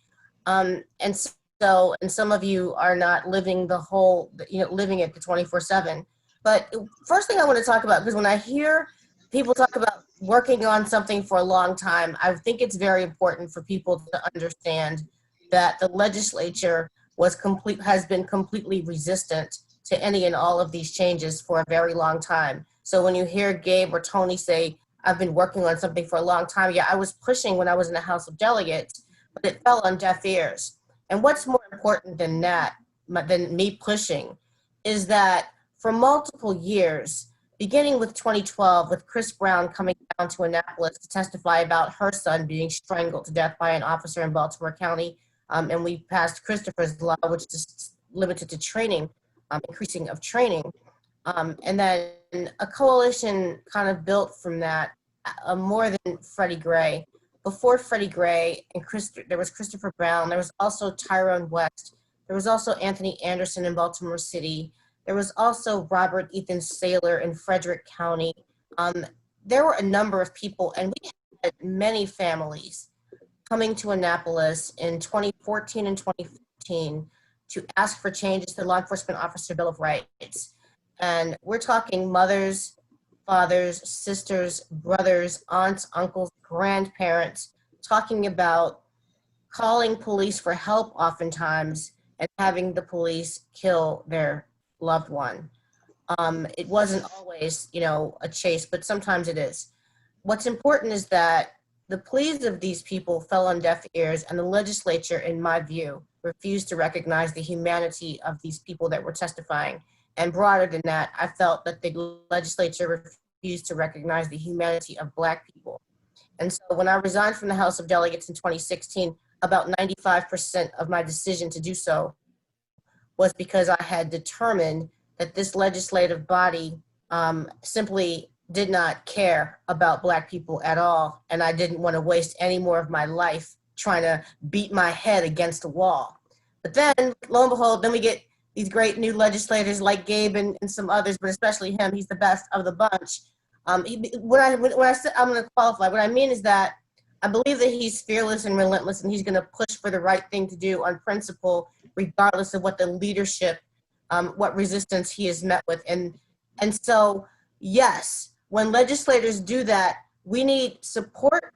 And some of you are not living the whole, you know, living it the 24/7. But first thing I want to talk about, because when I hear people talk about working on something for a long time, I think it's very important for people to understand that the legislature has been completely resistant to any and all of these changes for a very long time. So when you hear Gabe or Toni say, I've been working on something for a long time, yeah, I was pushing when I was in the House of Delegates, but it fell on deaf ears. And what's more important than that, than me pushing, is that for multiple years, beginning with 2012, with Chris Brown coming down to Annapolis to testify about her son being strangled to death by an officer in Baltimore County, and we passed Christopher's Law, which is limited to training, increasing of training. And then a coalition kind of built from that, more than Freddie Gray. Before Freddie Gray and there was Christopher Brown, there was also Tyrone West, there was also Anthony Anderson in Baltimore City, there was also Robert Ethan Saylor in Frederick County. There were a number of people, and we had many families coming to Annapolis in 2014 and 2015 to ask for changes to the Law Enforcement Officer Bill of Rights. And we're talking mothers, fathers, sisters, brothers, aunts, uncles, grandparents, talking about calling police for help oftentimes and having the police kill their loved one. It wasn't always, you know, a chase, but sometimes it is. What's important is that the pleas of these people fell on deaf ears, and the legislature, in my view, refused to recognize the humanity of these people that were testifying. And broader than that, I felt that the legislature refused to recognize the humanity of Black people. And so when I resigned from the House of Delegates in 2016, about 95% of my decision to do so was because I had determined that this legislative body simply did not care about Black people at all. And I didn't want to waste any more of my life trying to beat my head against a wall. But then, lo and behold, then we get these great new legislators like Gabe and some others, but especially him. He's the best of the bunch. When I say I'm going to qualify, what I mean is that I believe that he's fearless and relentless, and he's going to push for the right thing to do on principle, regardless of what the leadership, what resistance he is met with. And so, yes, when legislators do that, we need support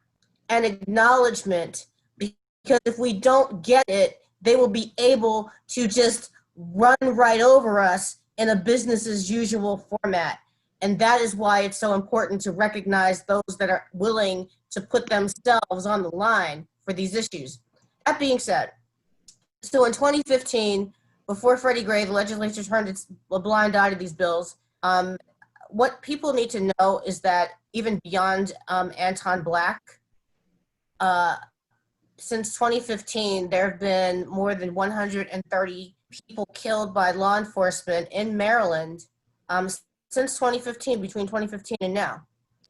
and acknowledgement, because if we don't get it, they will be able to just run right over us in a business as usual format. And that is why it's so important to recognize those that are willing to put themselves on the line for these issues. That being said, so in 2015, before Freddie Gray, the legislature turned a blind eye to these bills. What people need to know is that even beyond Anton Black, since 2015, there have been more than 130 people killed by law enforcement in Maryland since 2015, between 2015 and now.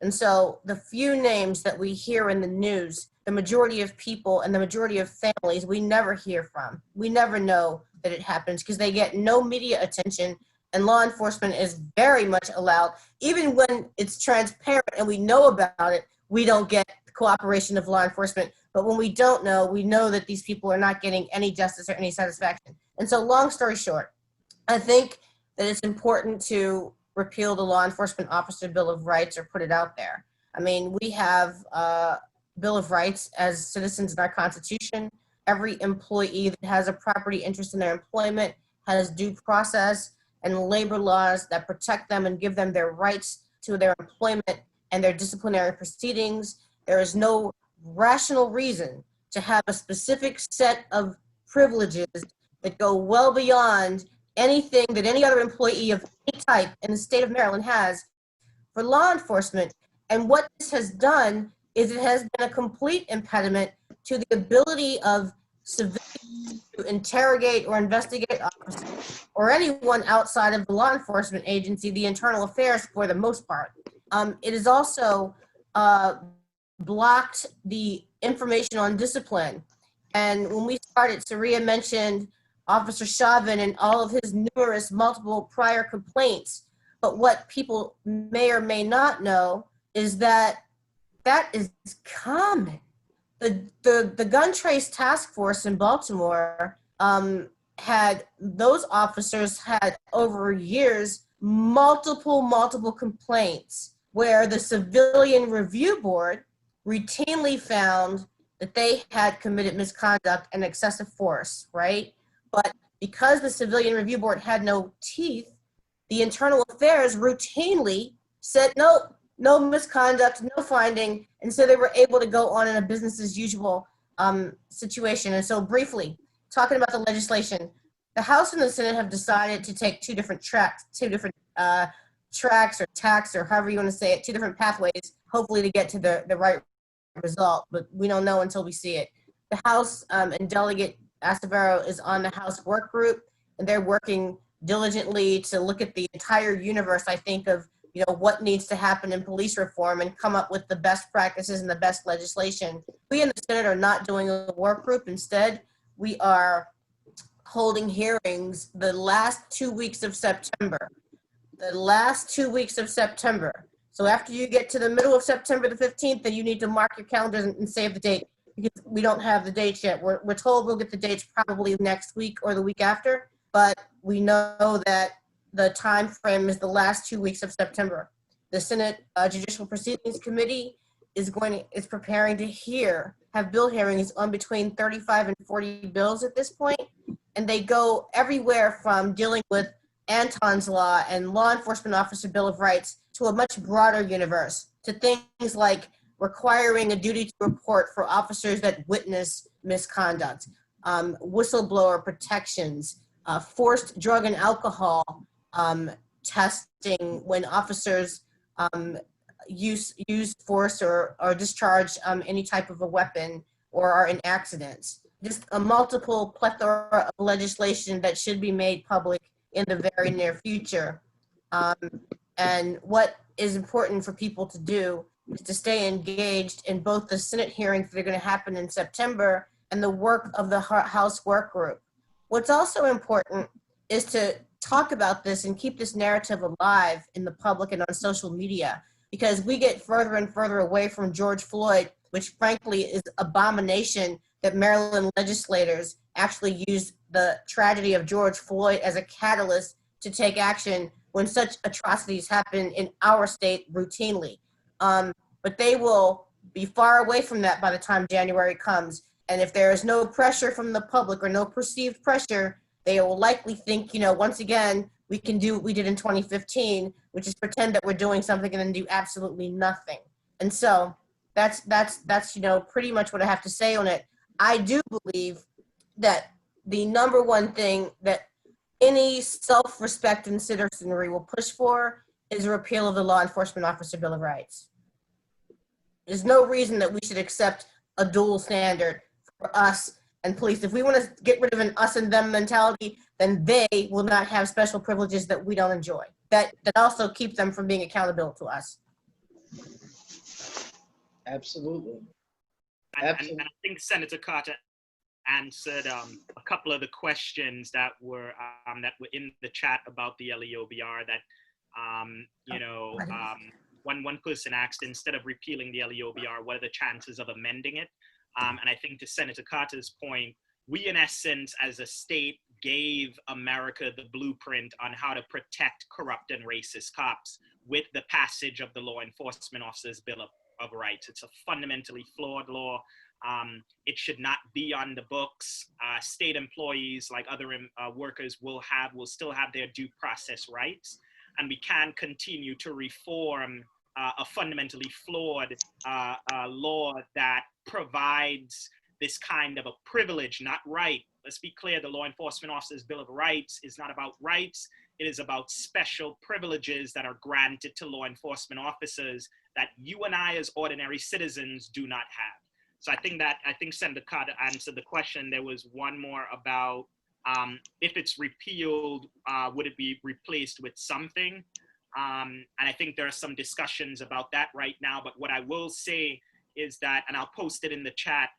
And so the few names that we hear in the news, the majority of people and the majority of families we never hear from. We never know that it happens because they get no media attention, and law enforcement is very much allowed. Even when it's transparent and we know about it, we don't get the cooperation of law enforcement. But when we don't know, we know that these people are not getting any justice or any satisfaction. And so long story short, I think that it's important to repeal the Law Enforcement Officer Bill of Rights or put it out there. I mean, we have a Bill of Rights as citizens in our Constitution. Every employee that has a property interest in their employment has due process and labor laws that protect them and give them their rights to their employment and their disciplinary proceedings. There is no rational reason to have a specific set of privileges that go well beyond anything that any other employee of any type in the state of Maryland has for law enforcement. And what this has done is it has been a complete impediment to the ability of civilians to interrogate or investigate officers or anyone outside of the law enforcement agency, the internal affairs for the most part. It has also blocked the information on discipline. And when we started, Sarahia mentioned Officer Chauvin and all of his numerous multiple prior complaints. But what people may or may not know is that that is common. The gun trace task force in Baltimore had, those officers had over years multiple complaints where the Civilian Review Board routinely found that they had committed misconduct and excessive force, right? But because the Civilian Review Board had no teeth, the Internal Affairs routinely said, nope, no misconduct, no finding. And so they were able to go on in a business as usual situation. And so briefly, talking about the legislation, the House and the Senate have decided to take two different tracks or tacks, or however you want to say it, two different pathways, hopefully to get to the right result, but we don't know until we see it. The House and Delegate Acevero is on the House work group, and they're working diligently to look at the entire universe, I think, of what needs to happen in police reform and come up with the best practices and the best legislation. We in the Senate are not doing a work group. Instead, we are holding hearings the last 2 weeks of September. The last 2 weeks of September. So after you get to the middle of September the 15th, then you need to mark your calendars and save the date, because we don't have the dates yet. We're told we'll get the dates probably next week or the week after, but we know that the time frame is the last 2 weeks of September. The Senate Judicial Proceedings Committee is preparing to have bill hearings on between 35 and 40 bills at this point, and they go everywhere from dealing with Anton's Law and Law Enforcement Officer Bill of Rights to a much broader universe, to things like requiring a duty to report for officers that witness misconduct, whistleblower protections, forced drug and alcohol testing when officers use force or discharge any type of a weapon or are in accidents. Just a multiple plethora of legislation that should be made public in the very near future. And what is important for people to do is to stay engaged in both the Senate hearings that are going to happen in September and the work of the House work group. What's also important is to talk about this and keep this narrative alive in the public and on social media, because we get further and further away from George Floyd, which frankly is abomination that Maryland legislators actually used the tragedy of George Floyd as a catalyst to take action when such atrocities happen in our state routinely. But they will be far away from that by the time January comes. And if there is no pressure from the public or no perceived pressure, they will likely think, once again, we can do what we did in 2015, which is pretend that we're doing something and then do absolutely nothing. And so that's pretty much what I have to say on it. I do believe that the number one thing that any self-respecting citizenry will push for is a repeal of the Law Enforcement Officer Bill of Rights. There's no reason that we should accept a dual standard for us and police. If we want to get rid of an us and them mentality, then they will not have special privileges that we don't enjoy. That also keep them from being accountable to us. Absolutely. And I think Senator Carter answered a couple of the questions that were in the chat about the LEOBR. That one person asked, instead of repealing the LEOBR, what are the chances of amending it? And I think to Senator Carter's point, we in essence as a state gave America the blueprint on how to protect corrupt and racist cops with the passage of the Law Enforcement Officers Bill of Rights. It's a fundamentally flawed law. It should not be on the books. State employees, like other workers, will still have their due process rights, and we can continue to reform a fundamentally flawed law that provides this kind of a privilege, not right. Let's be clear, the Law Enforcement Officers' Bill of Rights is not about rights. It is about special privileges that are granted to law enforcement officers that you and I as ordinary citizens do not have. So I think Senator Carter answered the question. There was one more about if it's repealed, would it be replaced with something? And I think there are some discussions about that right now. But what I will say is that, and I'll post it in the chat,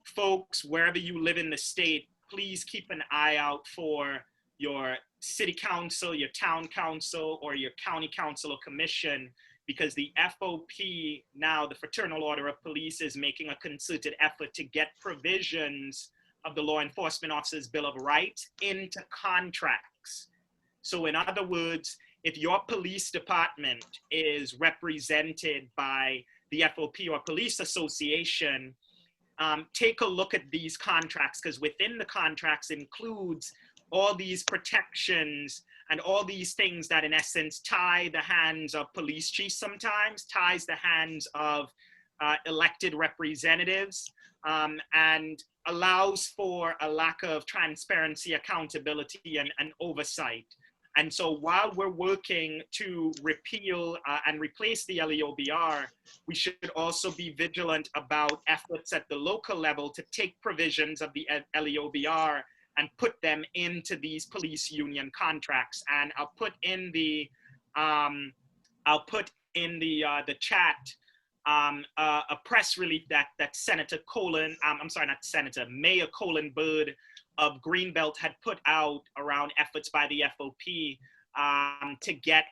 folks, wherever you live in the state, please keep an eye out for your city council, your town council, or your county council or commission, because the FOP now, the Fraternal Order of Police, is making a concerted effort to get provisions of the Law Enforcement Officers' Bill of Rights into contracts. So in other words, if your police department is represented by the FOP or police association, take a look at these contracts, because within the contracts includes all these protections and all these things that in essence tie the hands of police chiefs sometimes, ties the hands of elected representatives, and allows for a lack of transparency, accountability, and oversight. And so while we're working to repeal and replace the LEOBR, we should also be vigilant about efforts at the local level to take provisions of the LEOBR and put them into these police union contracts. And I'll put in the chat a press release that Senator Colin, I'm sorry, not Senator, Mayor Colin Byrd of Greenbelt had put out around efforts by the FOP to get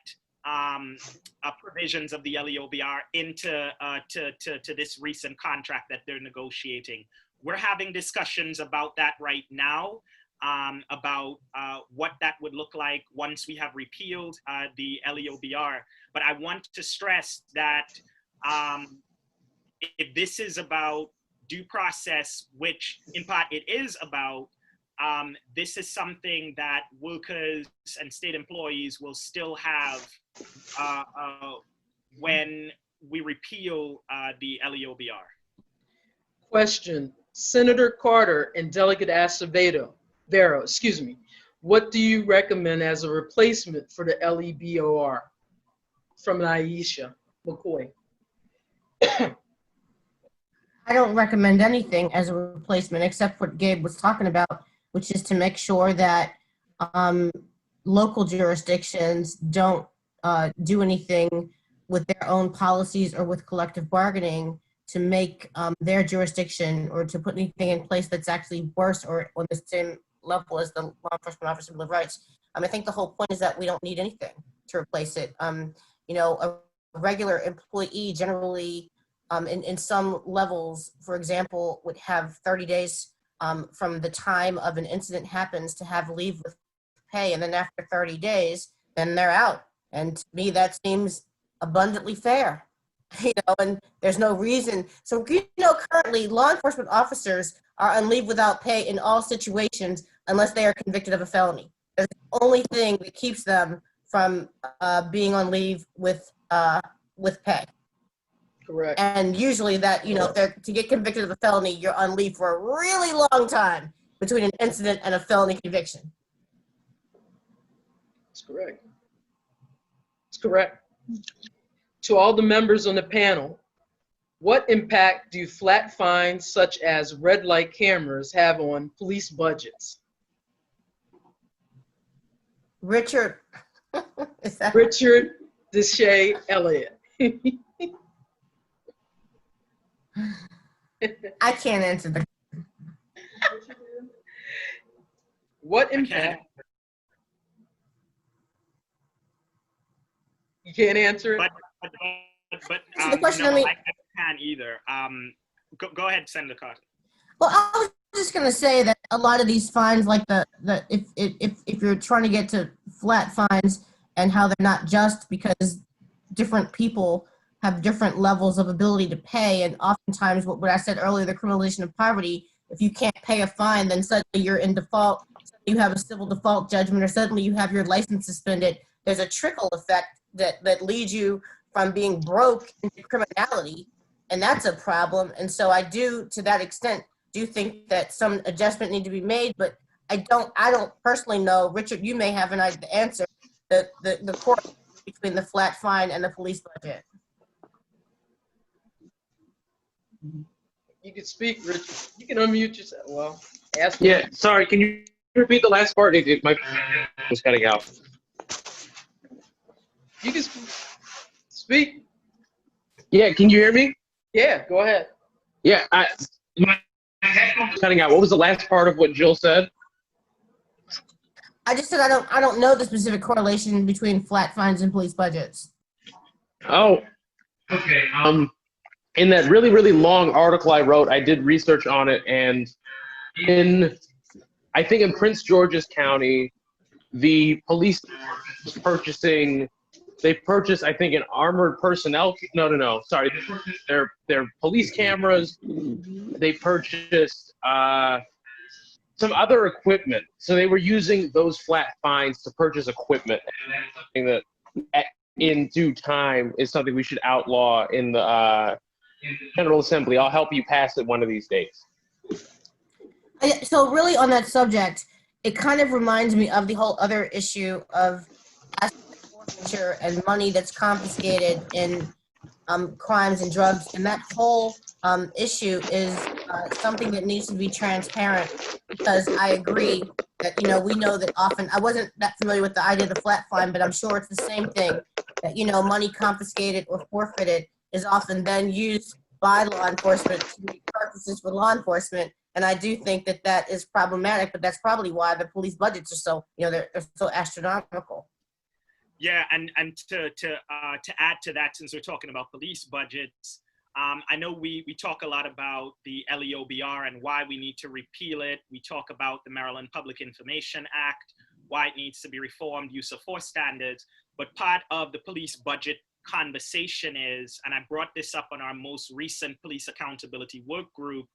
provisions of the LEOBR into to this recent contract that they're negotiating. We're having discussions about that right now, about what that would look like once we have repealed the LEOBR. But I want to stress that if this is about due process, which in part it is about, this is something that workers and state employees will still have when we repeal the LEOBR. Question, Senator Carter and Delegate Acevero, what do you recommend as a replacement for the LEBOR? From Aisha McCoy. I don't recommend anything as a replacement except what Gabe was talking about, which is to make sure that local jurisdictions don't do anything with their own policies or with collective bargaining to make their jurisdiction or to put anything in place that's actually worse or on the same level as the Law Enforcement Officer Bill of Rights. I think the whole point is that we don't need anything to replace it. You know, a regular employee generally in some levels, for example, would have 30 days from the time of an incident happens to have leave with pay, and then after 30 days, then they're out. And to me, that seems abundantly fair, you know, and there's no reason. So, you know, currently law enforcement officers are on leave without pay in all situations unless they are convicted of a felony. That's the only thing that keeps them from being on leave with pay. Correct. And usually that, you know, if they're to get convicted of a felony, you're on leave for a really long time between an incident and a felony conviction. That's correct. That's correct. To all the members on the panel, what impact do flat fines such as red light cameras have on police budgets? Richard. Richard Deshay Elliott. I can't answer the. What impact? You can't answer it? But the question, no, I mean, I can't either. Go ahead, Senator Carter. Well, I was just going to say that a lot of these fines, like if you're trying to get to flat fines and how they're not just because different people have different levels of ability to pay, and oftentimes what I said earlier, the criminalization of poverty, if you can't pay a fine, then suddenly you're in default, suddenly you have a civil default judgment, or suddenly you have your license suspended. There's a trickle effect that leads you from being broke into criminality. And that's a problem. And so I do, to that extent, do think that some adjustment need to be made, but I don't personally know. Richard, you may have an answer, the correlation between the flat fine and the police budget. You can speak, Richard. You can unmute yourself. Well, ask. Yeah, sorry, can you repeat the last part? My was cutting out. You can speak. Yeah, can you hear me? Yeah, go ahead. Yeah, my headphone was cutting out. What was the last part of what Jill said? I just said I don't know the specific correlation between flat fines and police budgets. Oh, okay. In that really, really long article I wrote, I did research on it, and I think in Prince George's County, the police was they purchased, I think, an armored personnel, sorry, they purchased their police cameras, they purchased some other equipment. So they were using those flat fines to purchase equipment. And that's something that in due time is something we should outlaw in the General Assembly. I'll help you pass it one of these days. So really on that subject, it kind of reminds me of the whole other issue of asset forfeiture and money that's confiscated in crimes and drugs. And that whole issue is something that needs to be transparent, because I agree that, we know that often, I wasn't that familiar with the idea of the flat fine, but I'm sure it's the same thing, that, money confiscated or forfeited is often then used by law enforcement to make purposes for law enforcement. And I do think that that is problematic, but that's probably why the police budgets are so, they're so astronomical. Yeah, and to add to that, since we're talking about police budgets, I know we talk a lot about the LEOBR and why we need to repeal it. We talk about the Maryland Public Information Act, why it needs to be reformed, use of force standards. But part of the police budget conversation is, and I brought this up on our most recent police accountability work group,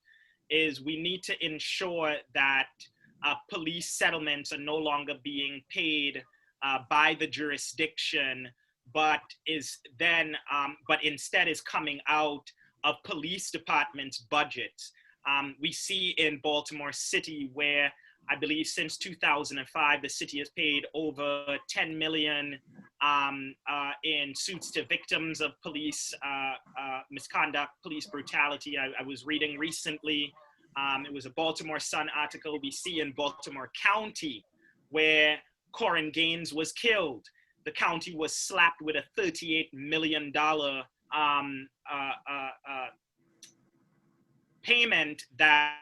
is we need to ensure that police settlements are no longer being paid by the jurisdiction, but instead is coming out of police departments' budgets. We see in Baltimore City, where I believe since 2005, the city has paid over $10 million in suits to victims of police misconduct, police brutality. I was reading recently, it was a Baltimore Sun article. We see in Baltimore County, where Corin Gaines was killed, the county was slapped with a $38 million payment that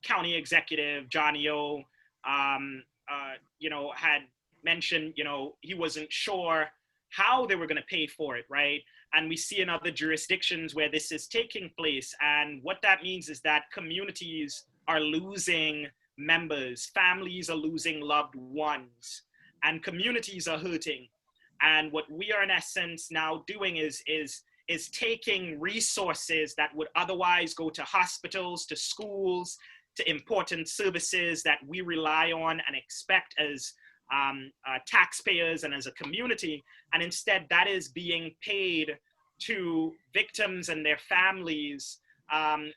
County Executive Johnny O, had mentioned, he wasn't sure how they were going to pay for it, right? And we see in other jurisdictions where this is taking place. And what that means is that communities are losing members, families are losing loved ones, and communities are hurting. And what we are in essence now doing is taking resources that would otherwise go to hospitals, to schools, to important services that we rely on and expect as taxpayers and as a community. And instead that is being paid to victims and their families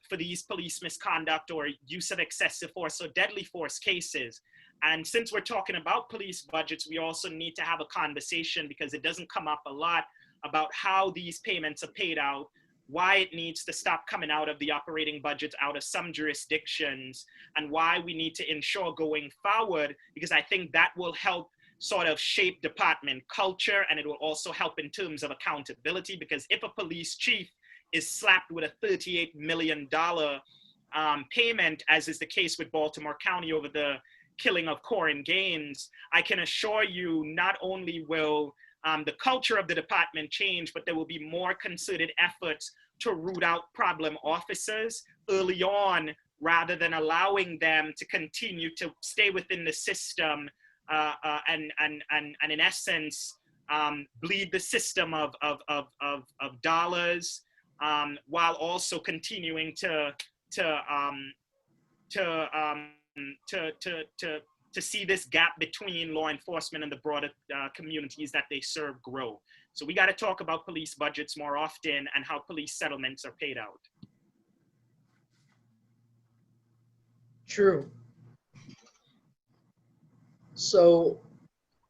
for these police misconduct or use of excessive force or deadly force cases. And since we're talking about police budgets, we also need to have a conversation, because it doesn't come up a lot, about how these payments are paid out, why it needs to stop coming out of the operating budgets out of some jurisdictions, and why we need to ensure going forward, because I think that will help sort of shape department culture, and it will also help in terms of accountability, because if a police chief is slapped with a $38 million payment, as is the case with Baltimore County over the killing of Corin Gaines, I can assure you not only will the culture of the department change, but there will be more concerted efforts to root out problem officers early on, rather than allowing them to continue to stay within the system and in essence bleed the system of dollars, while also continuing to see this gap between law enforcement and the broader communities that they serve grow. So we got to talk about police budgets more often and how police settlements are paid out. True. So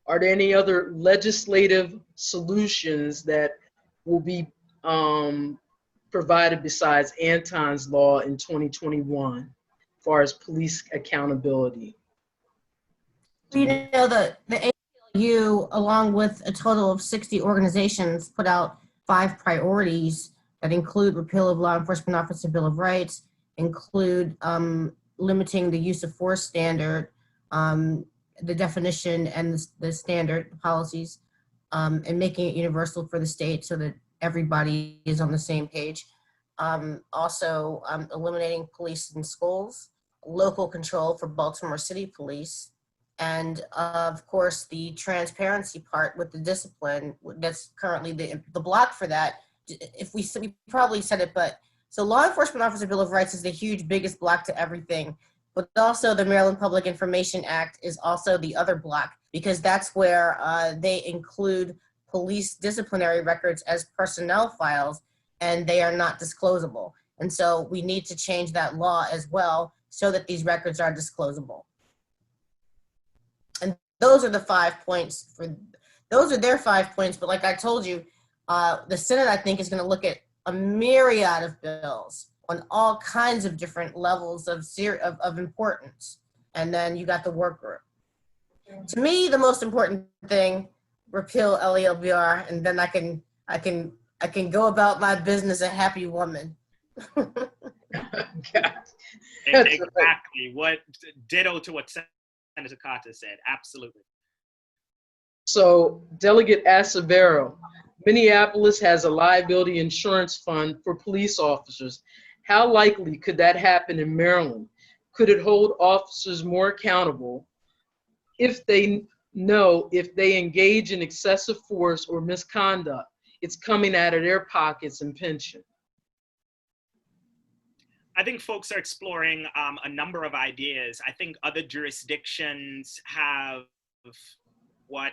are there any other legislative solutions that will be provided besides Anton's law in 2021 as far as police accountability? You know, the ACLU, along with a total of 60 organizations, put out 5 priorities that include repeal of law enforcement officer Bill of Rights, include limiting the use of force standard, the definition and the standard the policies, and making it universal for the state so that everybody is on the same page. Also, eliminating police in schools, local control for Baltimore City Police, and of course the transparency part with the discipline. That's currently the block for that. If we probably said it, but so law enforcement officer Bill of Rights is the huge biggest block to everything, but also the Maryland Public Information Act is also the other block, because that's where they include police disciplinary records as personnel files, and they are not disclosable. And so we need to change that law as well so that these records are disclosable. And those are the 5 points those are their 5 points. But like I told you, the Senate, I think, is going to look at a myriad of bills on all kinds of different levels of importance. And then you got the work group. To me, the most important thing, repeal LELBR, and then I can go about my business a happy woman. Exactly. What ditto to what Senator Carter said. Absolutely. So, Delegate Acevero, Minneapolis has a liability insurance fund for police officers. How likely could that happen in Maryland? Could it hold officers more accountable if they know if they engage in excessive force or misconduct, it's coming out of their pockets and pension? I think folks are exploring a number of ideas. I think other jurisdictions have what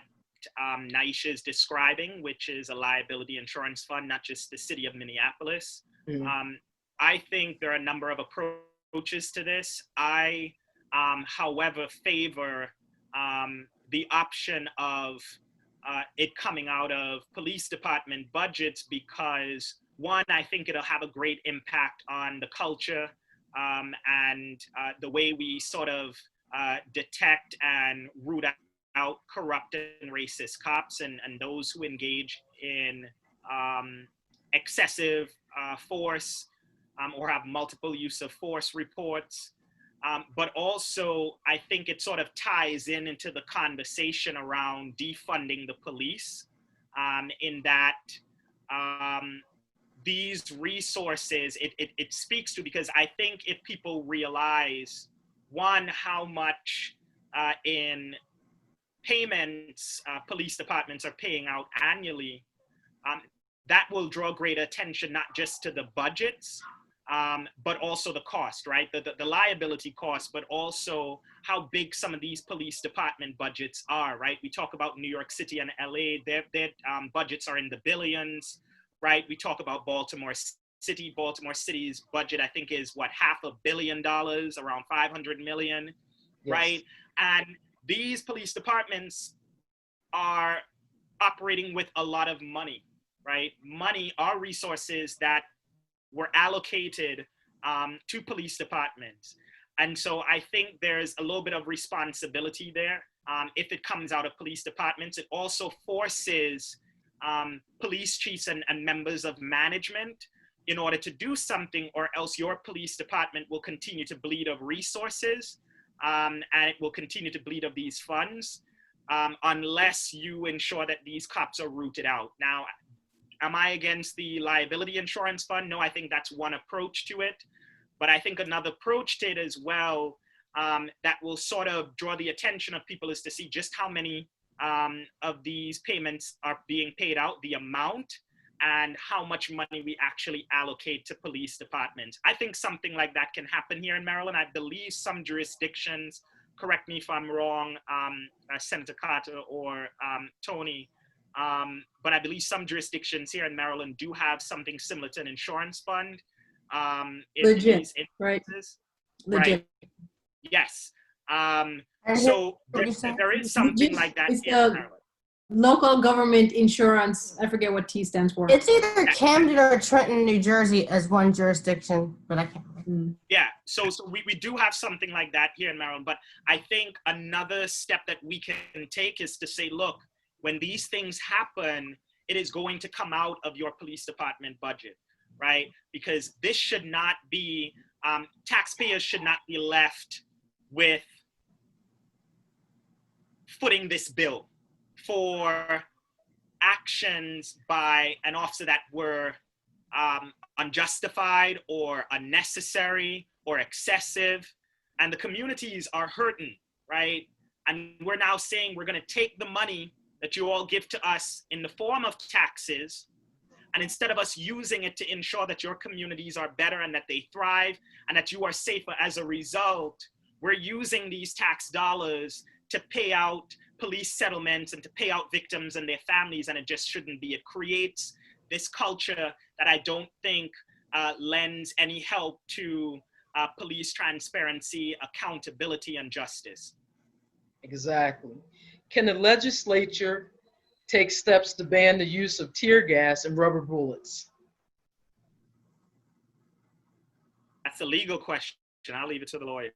Naisha is describing, which is a liability insurance fund, not just the city of Minneapolis. Mm-hmm. I think there are a number of approaches to this. I, however, favor the option of it coming out of police department budgets because, one, I think it'll have a great impact on the culture and the way we sort of detect and root out corrupt and racist cops and those who engage in excessive force or have multiple use of force reports. But also, I think it sort of ties into the conversation around defunding the police in that these resources, it speaks to, because I think if people realize, one, how much in payments police departments are paying out annually, that will draw greater attention, not just to the budgets, but also the cost, right? The liability cost, but also how big some of these police department budgets are, right? We talk about New York City and LA, their budgets are in the billions, right? We talk about Baltimore City. Baltimore City's budget, I think, is what, $500 million, around 500 million, yes. Right? And these police departments are operating with a lot of money, right? Money are resources that were allocated to police departments. And so I think there's a little bit of responsibility there. If it comes out of police departments, it also forces police chiefs and members of management in order to do something, or else your police department will continue to bleed of resources and it will continue to bleed of these funds unless you ensure that these cops are rooted out. Now, am I against the liability insurance fund? No, I think that's one approach to it. But I think another approach to it as well that will sort of draw the attention of people is to see just how many of these payments are being paid out, the amount, and how much money we actually allocate to police departments. I think something like that can happen here in Maryland. I believe some jurisdictions, correct me if I'm wrong, Senator Carter or Toni, But I believe some jurisdictions here in Maryland do have something similar to an insurance fund. In Legit, these right? instances. Legit. Right. Yes. I So hear what you're saying. there is something Legit. like that It's in the Maryland. local government insurance. I forget what T stands for. It's either Camden or Trenton, New Jersey as one jurisdiction, but I can't remember. Yeah, so we do have something like that here in Maryland, but I think another step that we can take is to say, look, when these things happen, it is going to come out of your police department budget, right? Because this should not be, taxpayers should not be left with footing this bill for actions by an officer that were unjustified or unnecessary or excessive, and the communities are hurting, right? And we're now saying we're going to take the money that you all give to us in the form of taxes, and instead of us using it to ensure that your communities are better and that they thrive and that you are safer as a result, we're using these tax dollars to pay out police settlements and to pay out victims and their families, and it just shouldn't be. It creates this culture that I don't think lends any help to police transparency, accountability, and justice. Exactly. Can the legislature take steps to ban the use of tear gas and rubber bullets? That's a legal question. I'll leave it to the lawyer.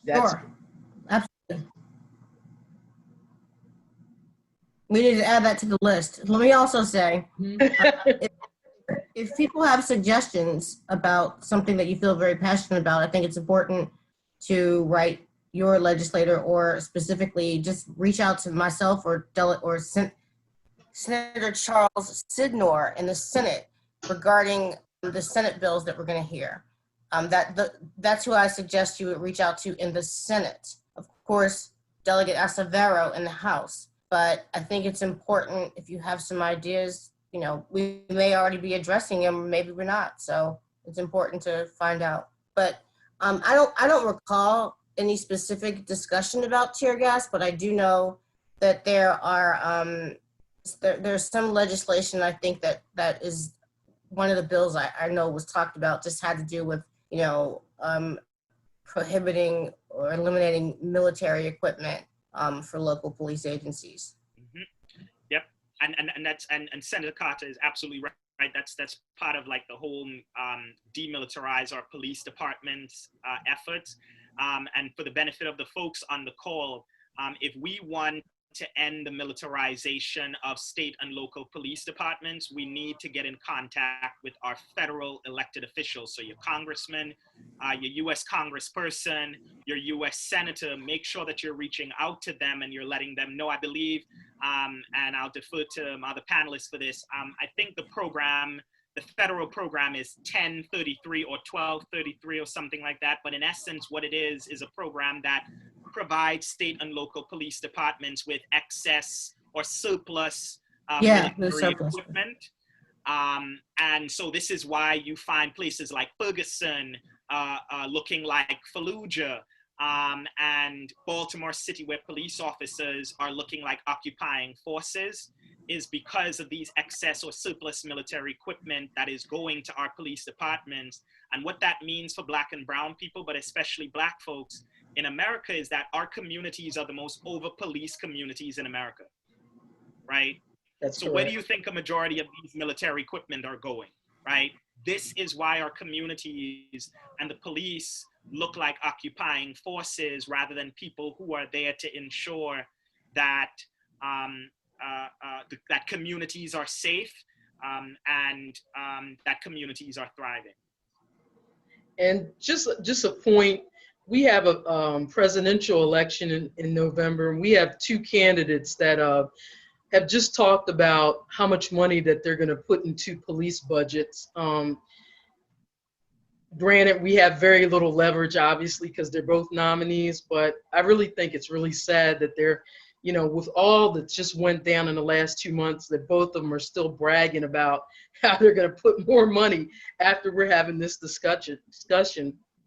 That's Sure, absolutely. We need to add that to the list. Let me also say, if people have suggestions about something that you feel very passionate about, I think it's important to write your legislator or specifically just reach out to myself or Senator Charles Sidnor in the Senate regarding the Senate bills that we're going to hear. That's who I suggest you would reach out to in the Senate. Of course, Delegate Acevero in the House. But I think it's important if you have some ideas, you know, we may already be addressing them, maybe we're not. So it's important to find out. But I don't recall any specific discussion about tear gas, but I do know that there are there's some legislation I think that is one of the bills I know was talked about, just had to do with, you know, prohibiting or eliminating military equipment for local police agencies. Mm-hmm. Yep, and Senator Carter is absolutely right. That's part of like the whole demilitarize our police department's efforts. And for the benefit of the folks on the call, if we want to end the militarization of state and local police departments, we need to get in contact with our federal elected officials. So your congressman, your U.S. congressperson, your U.S. senator, make sure that you're reaching out to them and you're letting them know. I believe, and I'll defer to other panelists for this, I think the federal program is 1033 or 1233 or something like that. But in essence, what it is a program that provides state and local police departments with excess or surplus military equipment. And so this is why you find places like Ferguson looking like Fallujah, and Baltimore City, where police officers are looking like occupying forces, is because of these excess or surplus military equipment that is going to our police departments. And what that means for Black and brown people, but especially Black folks in America, is that our communities are the most over-policed communities in America, right? That's so correct. Where do you think a majority of these military equipment are going, right? This is why our communities and the police look like occupying forces rather than people who are there to ensure that that communities are safe and that communities are thriving. And just a point, we have a presidential election in November, and we have two candidates that have just talked about how much money that they're going to put into police budgets. Granted, we have very little leverage, obviously, because they're both nominees, but I really think it's really sad that they're, you know, with all that just went down in the last 2 months, that both of them are still bragging about how they're going to put more money after we're having this discussion,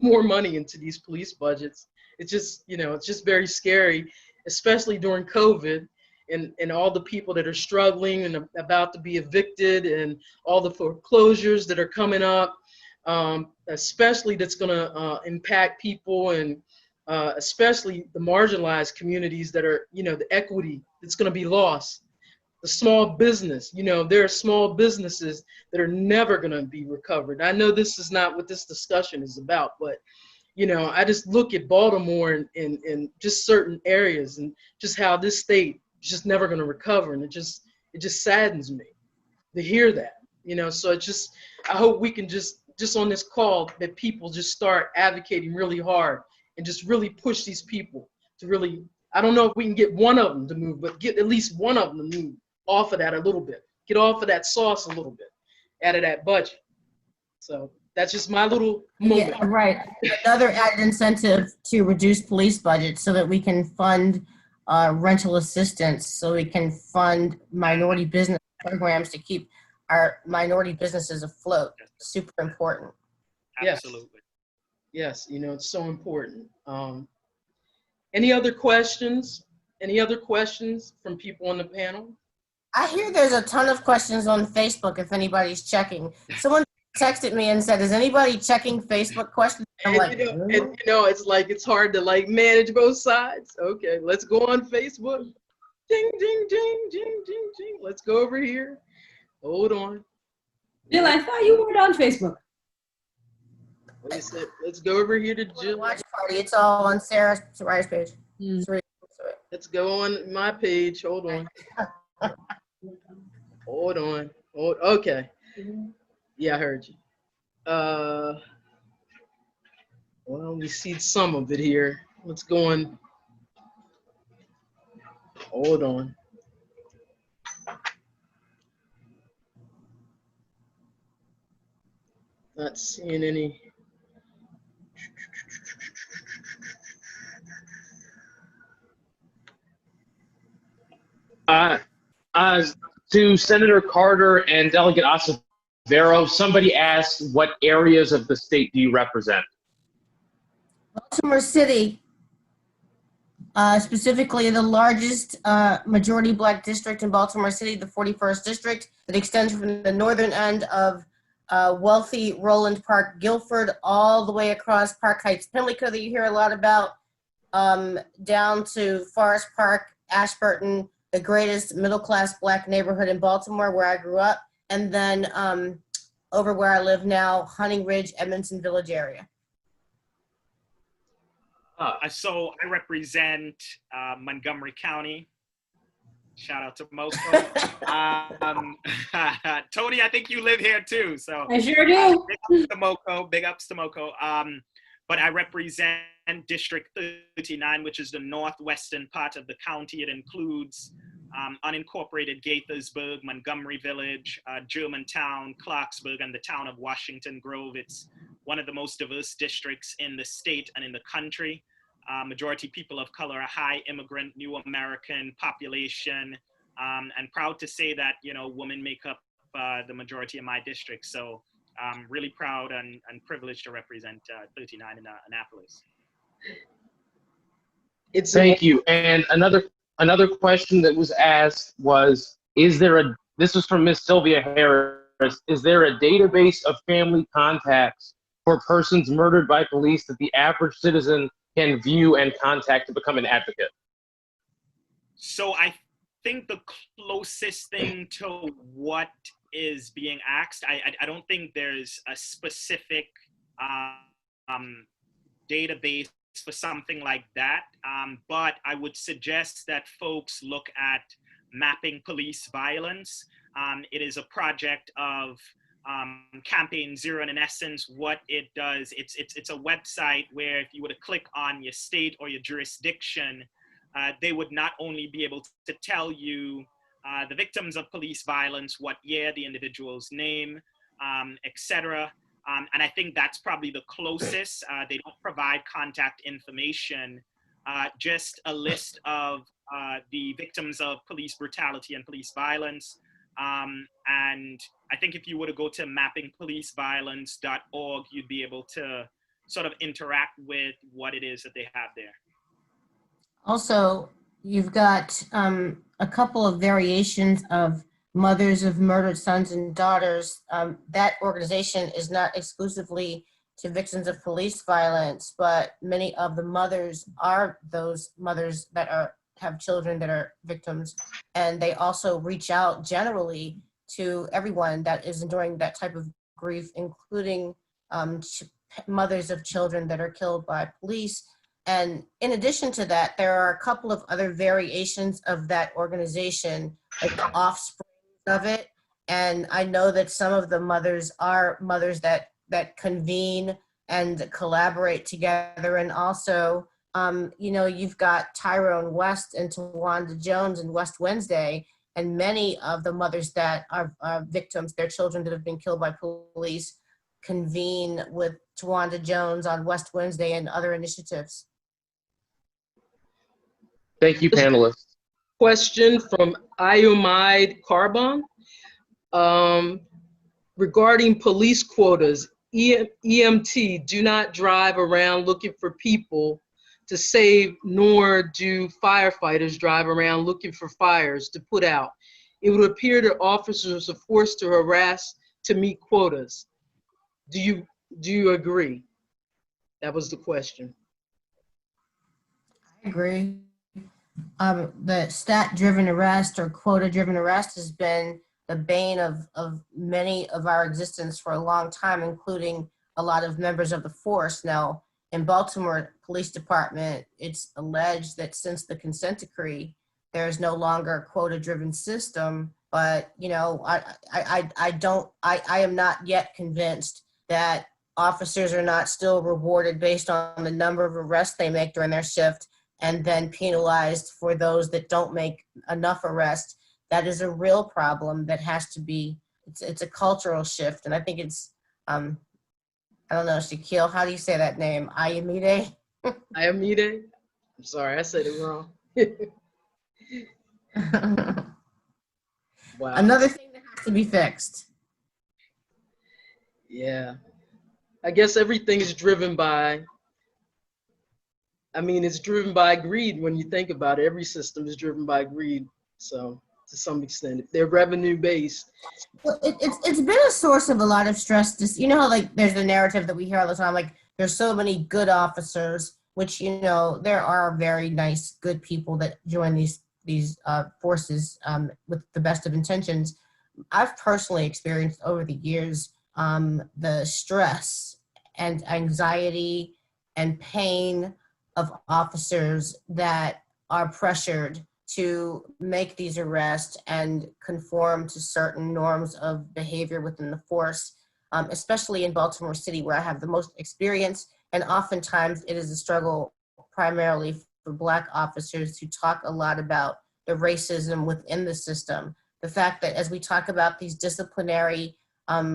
more money into these police budgets. It's just, you know, it's just very scary, especially during COVID. and all the people that are struggling and about to be evicted and all the foreclosures that are coming up, especially that's going to impact people and especially the marginalized communities that are, the equity that's going to be lost. The small business, there are small businesses that are never going to be recovered. I know this is not what this discussion is about, but I just look at Baltimore and just certain areas and just how this state is just never going to recover, and it just saddens me to hear that. So I hope we can just on this call that people just start advocating really hard and just really push these people to really. I don't know if we can get one of them to move, but get at least one of them to move off of that a little bit, get off of that sauce a little bit, out of that budget. So that's just my little moment. Yeah, right. Another added incentive to reduce police budgets so that we can fund rental assistance, so we can fund minority business programs to keep our minority businesses afloat. Super important. Absolutely. Yes, it's so important. Any other questions? Any other questions from people on the panel? I hear there's a ton of questions on Facebook if anybody's checking. Someone texted me and said, is anybody checking Facebook questions? I'm like, it's like, it's hard to manage both sides. Okay, let's go on Facebook. Ding, ding, ding, ding, ding, ding. Let's go over here. Hold on. Jill, I thought you weren't on Facebook. Wait a sec. Let's go over here to Jill. Watch party. It's all on Sarah's page. Let's go on my page. Hold on. Hold on. Okay. Yeah, I heard you. Well, we see some of it here. Let's go on. Hold on. Not seeing any. To Senator Carter and Delegate Acevero, somebody asked, what areas of the state do you represent? Baltimore City, specifically the largest majority Black district in Baltimore City, the 41st district, that extends from the northern end of wealthy Roland Park, Guilford, all the way across Park Heights, Pimlico, that you hear a lot about, down to Forest Park, Ashburton, the greatest middle-class Black neighborhood in Baltimore, where I grew up, and then over where I live now, Hunting Ridge, Edmondson Village area. So I represent Montgomery County. Shout out to Moco. Toni, I think you live here too. So I sure do. Big ups to Moco. But I represent District 39, which is the northwestern part of the county. It includes unincorporated Gaithersburg, Montgomery Village, Germantown, Clarksburg, and the town of Washington Grove. It's one of the most diverse districts in the state and in the country. Majority people of color, a high immigrant, new American population, and proud to say that, women make up the majority of my district. So I'm really proud and privileged to represent 39 in Annapolis. Thank you. And another question that was asked was, this was from Miss Sylvia Harris, is there a database of family contacts for persons murdered by police that the average citizen can view and contact to become an advocate? So I think the closest thing to what is being asked, I don't think there's a specific database for something like that, but I would suggest that folks look at Mapping Police Violence. It is a project of Campaign Zero, and in essence, what it does, it's a website where if you were to click on your state or your jurisdiction, they would not only be able to tell you the victims of police violence, what year, the individual's name, etc. And I think that's probably the closest. They don't provide contact information, just a list of the victims of police brutality and police violence. And I think if you were to go to mappingpoliceviolence.org, you'd be able to sort of interact with what it is that they have there. Also, you've got a couple of variations of Mothers of Murdered Sons and Daughters. That organization is not exclusively to victims of police violence, but many of the mothers are those mothers that have children that are victims, and they also reach out generally to everyone that is enduring that type of grief, including mothers of children that are killed by police. And in addition to that, there are a couple of other variations of that organization, like the offspring of it. And I know that some of the mothers are mothers that convene and collaborate together. And also, you know, you've got Tyrone West and Tawanda Jones and West Wednesday, and many of the mothers that are victims, their children that have been killed by police, convene with Tawanda Jones on West Wednesday and other initiatives. Thank you, panelists. Question from Ayumide Carbon. Regarding police quotas, EMT do not drive around looking for people to save, nor do firefighters drive around looking for fires to put out. It would appear that officers are forced to harass to meet quotas. Do you agree? That was the question. I agree. The stat-driven arrest or quota-driven arrest has been the bane of many of our existence for a long time, including a lot of members of the force. Now, in Baltimore Police Department, it's alleged that since the consent decree, there is no longer a quota-driven system. But you know, I am not yet convinced that officers are not still rewarded based on the number of arrests they make during their shift, and then penalized for those that don't make enough arrests. That is a real problem that has to be, it's a cultural shift. And I think it's, I don't know, Shaquille, how do you say that name? Ayumide? Ayumide? I'm sorry, I said it wrong. Wow. Another thing that has to be fixed. Yeah. I guess everything is driven by, I mean, it's driven by greed when you think about it. Every system is driven by greed. So to some extent, if they're revenue based. Well, it's been a source of a lot of stress. Just, you know how like there's the narrative that we hear all the time, like there's so many good officers, which, you know, there are very nice, good people that join these forces with the best of intentions. I've personally experienced over the years the stress and anxiety and pain of officers that are pressured to make these arrests and conform to certain norms of behavior within the force, especially in Baltimore City, where I have the most experience. And oftentimes it is a struggle primarily for Black officers who talk a lot about the racism within the system. The fact that as we talk about these disciplinary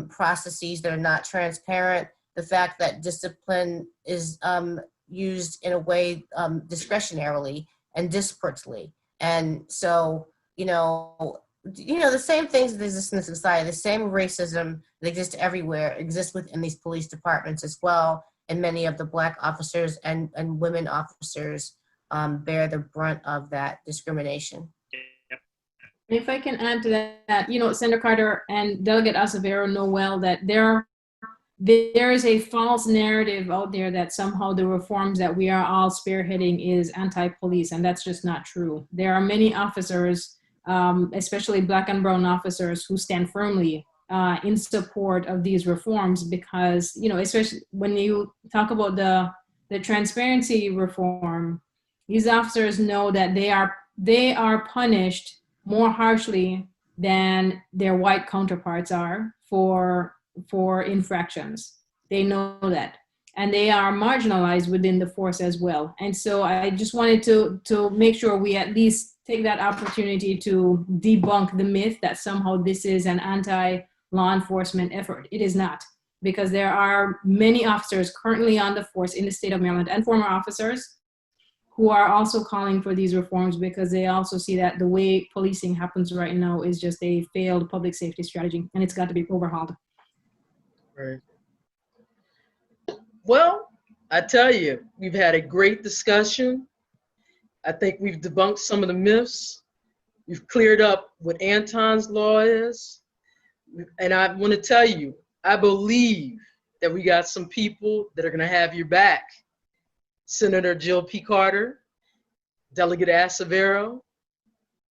processes that are not transparent, the fact that discipline is used in a way discretionarily and disparately. And so, you know, the same things that exist in society, the same racism that exists everywhere exists within these police departments as well. And many of the Black officers and women officers bear the brunt of that discrimination. If I can add to that, you know, Senator Carter and Delegate Acevero know well that there is a false narrative out there that somehow the reforms that we are all spearheading is anti-police, and that's just not true. There are many officers, especially Black and brown officers, who stand firmly in support of these reforms because, you know, especially when you talk about the transparency reform, these officers know that they are punished more harshly than their white counterparts are for infractions. They know that. And they are marginalized within the force as well. And so I just wanted to make sure we at least take that opportunity to debunk the myth that somehow this is an anti-law enforcement effort. It is not, because there are many officers currently on the force in the state of Maryland and former officers who are also calling for these reforms because they also see that the way policing happens right now is just a failed public safety strategy, and it's got to be overhauled. Right. Well, I tell you, we've had a great discussion. I think we've debunked some of the myths. We've cleared up what Anton's law is. And I want to tell you, I believe that we got some people that are going to have your back. Senator Jill P. Carter, Delegate Acevero,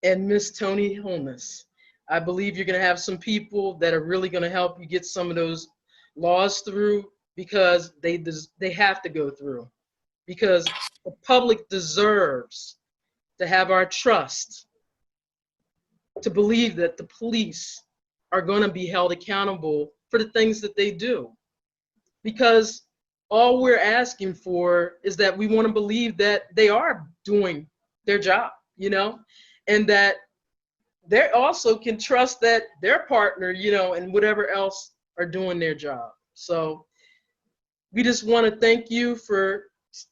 and Miss Toni Holness. I believe you're going to have some people that are really going to help you get some of those laws through, because they have to go through, because the public deserves to have our trust, to believe that the police are going to be held accountable for the things that they do. Because all we're asking for is that we want to believe that they are doing their job, you know, and that they also can trust that their partner, you know, and whatever else are doing their job. So we just want to thank you for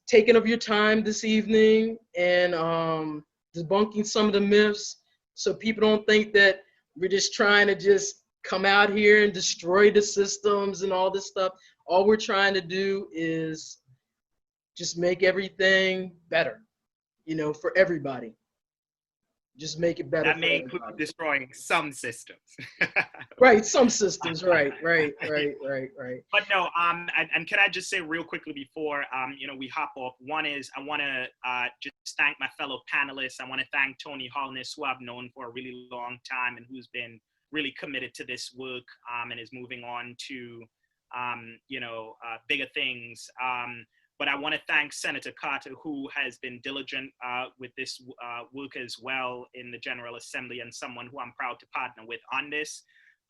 taking up your time this evening and debunking some of the myths, so people don't think that we're just trying to just come out here and destroy the systems and all this stuff. All we're trying to do is just make everything better, you know, for everybody. Just make it better. That may include destroying some systems. Right, some systems, right. But no, and can I just say real quickly before, you know, we hop off. One is I want to just thank my fellow panelists. I want to thank Toni Holness, who I've known for a really long time and who's been really committed to this work and is moving on to, you know, bigger things. But I want to thank Senator Carter, who has been diligent with this work as well in the General Assembly, and someone who I'm proud to partner with on this.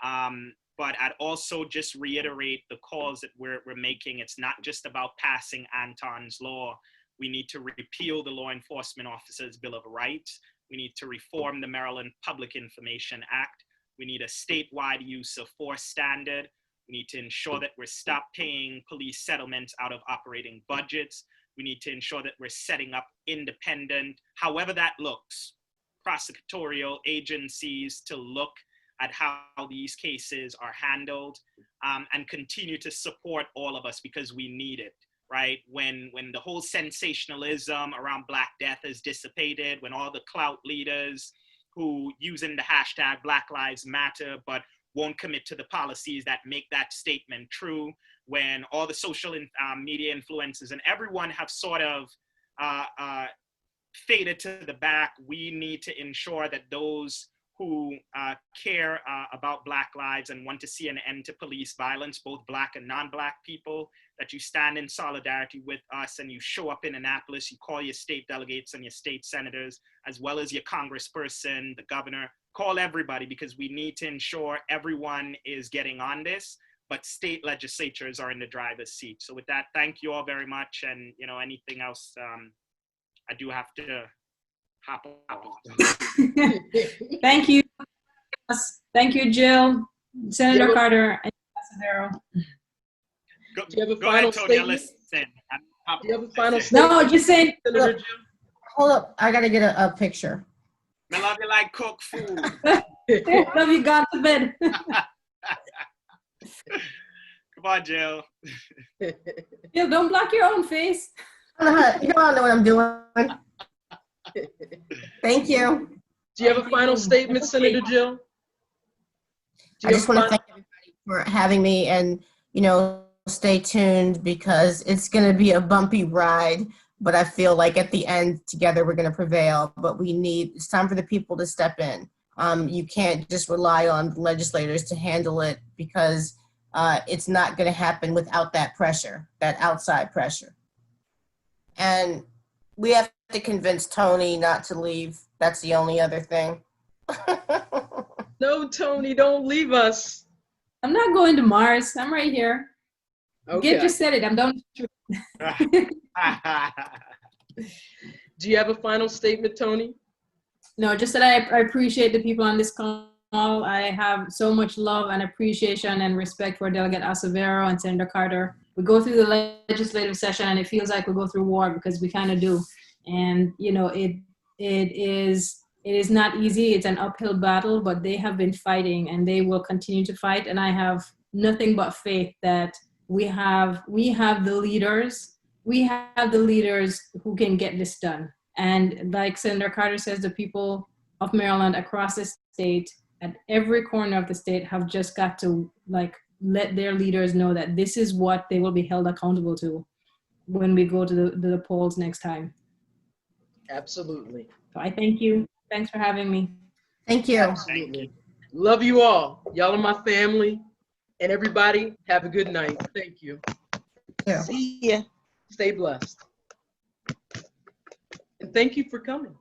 But I'd also just reiterate the calls that we're making. It's not just about passing Anton's law. We need to repeal the Law Enforcement Officers' Bill of Rights. We need to reform the Maryland Public Information Act. We need a statewide use of force standard. We need to ensure that we're stop paying police settlements out of operating budgets. We need to ensure that we're setting up independent, however that looks, prosecutorial agencies to look at how these cases are handled, and continue to support all of us, because we need it, right? When the whole sensationalism around Black Death has dissipated, when all the clout leaders who using the hashtag Black Lives Matter, but won't commit to the policies that make that statement true, when all the social media influencers and everyone have sort of faded to the back, we need to ensure that those who care about Black lives and want to see an end to police violence, both Black and non-Black people, that you stand in solidarity with us and you show up in Annapolis, you call your state delegates and your state senators, as well as your congressperson, the governor, call everybody, because we need to ensure everyone is getting on this, but state legislatures are in the driver's seat. So with that, thank you all very much. And, you know, anything else, I do have to hop off. Thank you. Thank you, Jill, Senator Carter, and Acevero. Do you have a Go final ahead, Toni, statement? listen. Do you have a final statement? No, just saying. Senator Jim? Hold up, I gotta get a picture. I love you like cook food. Love you, gone to bed. Come on, Jill. Jill, don't block your own face. You don't know what I'm doing. Thank you. Do you have a final statement, Senator Jill? I just want to thank everybody for having me, and, you know, stay tuned, because it's going to be a bumpy ride, but I feel like at the end together we're going to prevail. But it's time for the people to step in. You can't just rely on legislators to handle it, because it's not going to happen without that pressure, that outside pressure. And we have to convince Toni not to leave. That's the only other thing. No, Toni, don't leave us. I'm not going to Mars. I'm right here. Okay. Gid just said it. I'm done. Do you have a final statement, Toni? No, just that I appreciate the people on this call. I have so much love and appreciation and respect for Delegate Acevero and Senator Carter. We go through the legislative session and it feels like we go through war, because we kind of do. And, you know, it is not easy. It's an uphill battle, but they have been fighting and they will continue to fight. And I have nothing but faith that we have the leaders who can get this done. And like Senator Carter says, the people of Maryland across the state, at every corner of the state, have just got to like let their leaders know that this is what they will be held accountable to when we go to the polls next time. Absolutely. So I thank you. Thanks for having me. Thank you. Absolutely. Love you all. Y'all are my family. And everybody, have a good night. Thank you. Yeah. See ya. Stay blessed. And thank you for coming.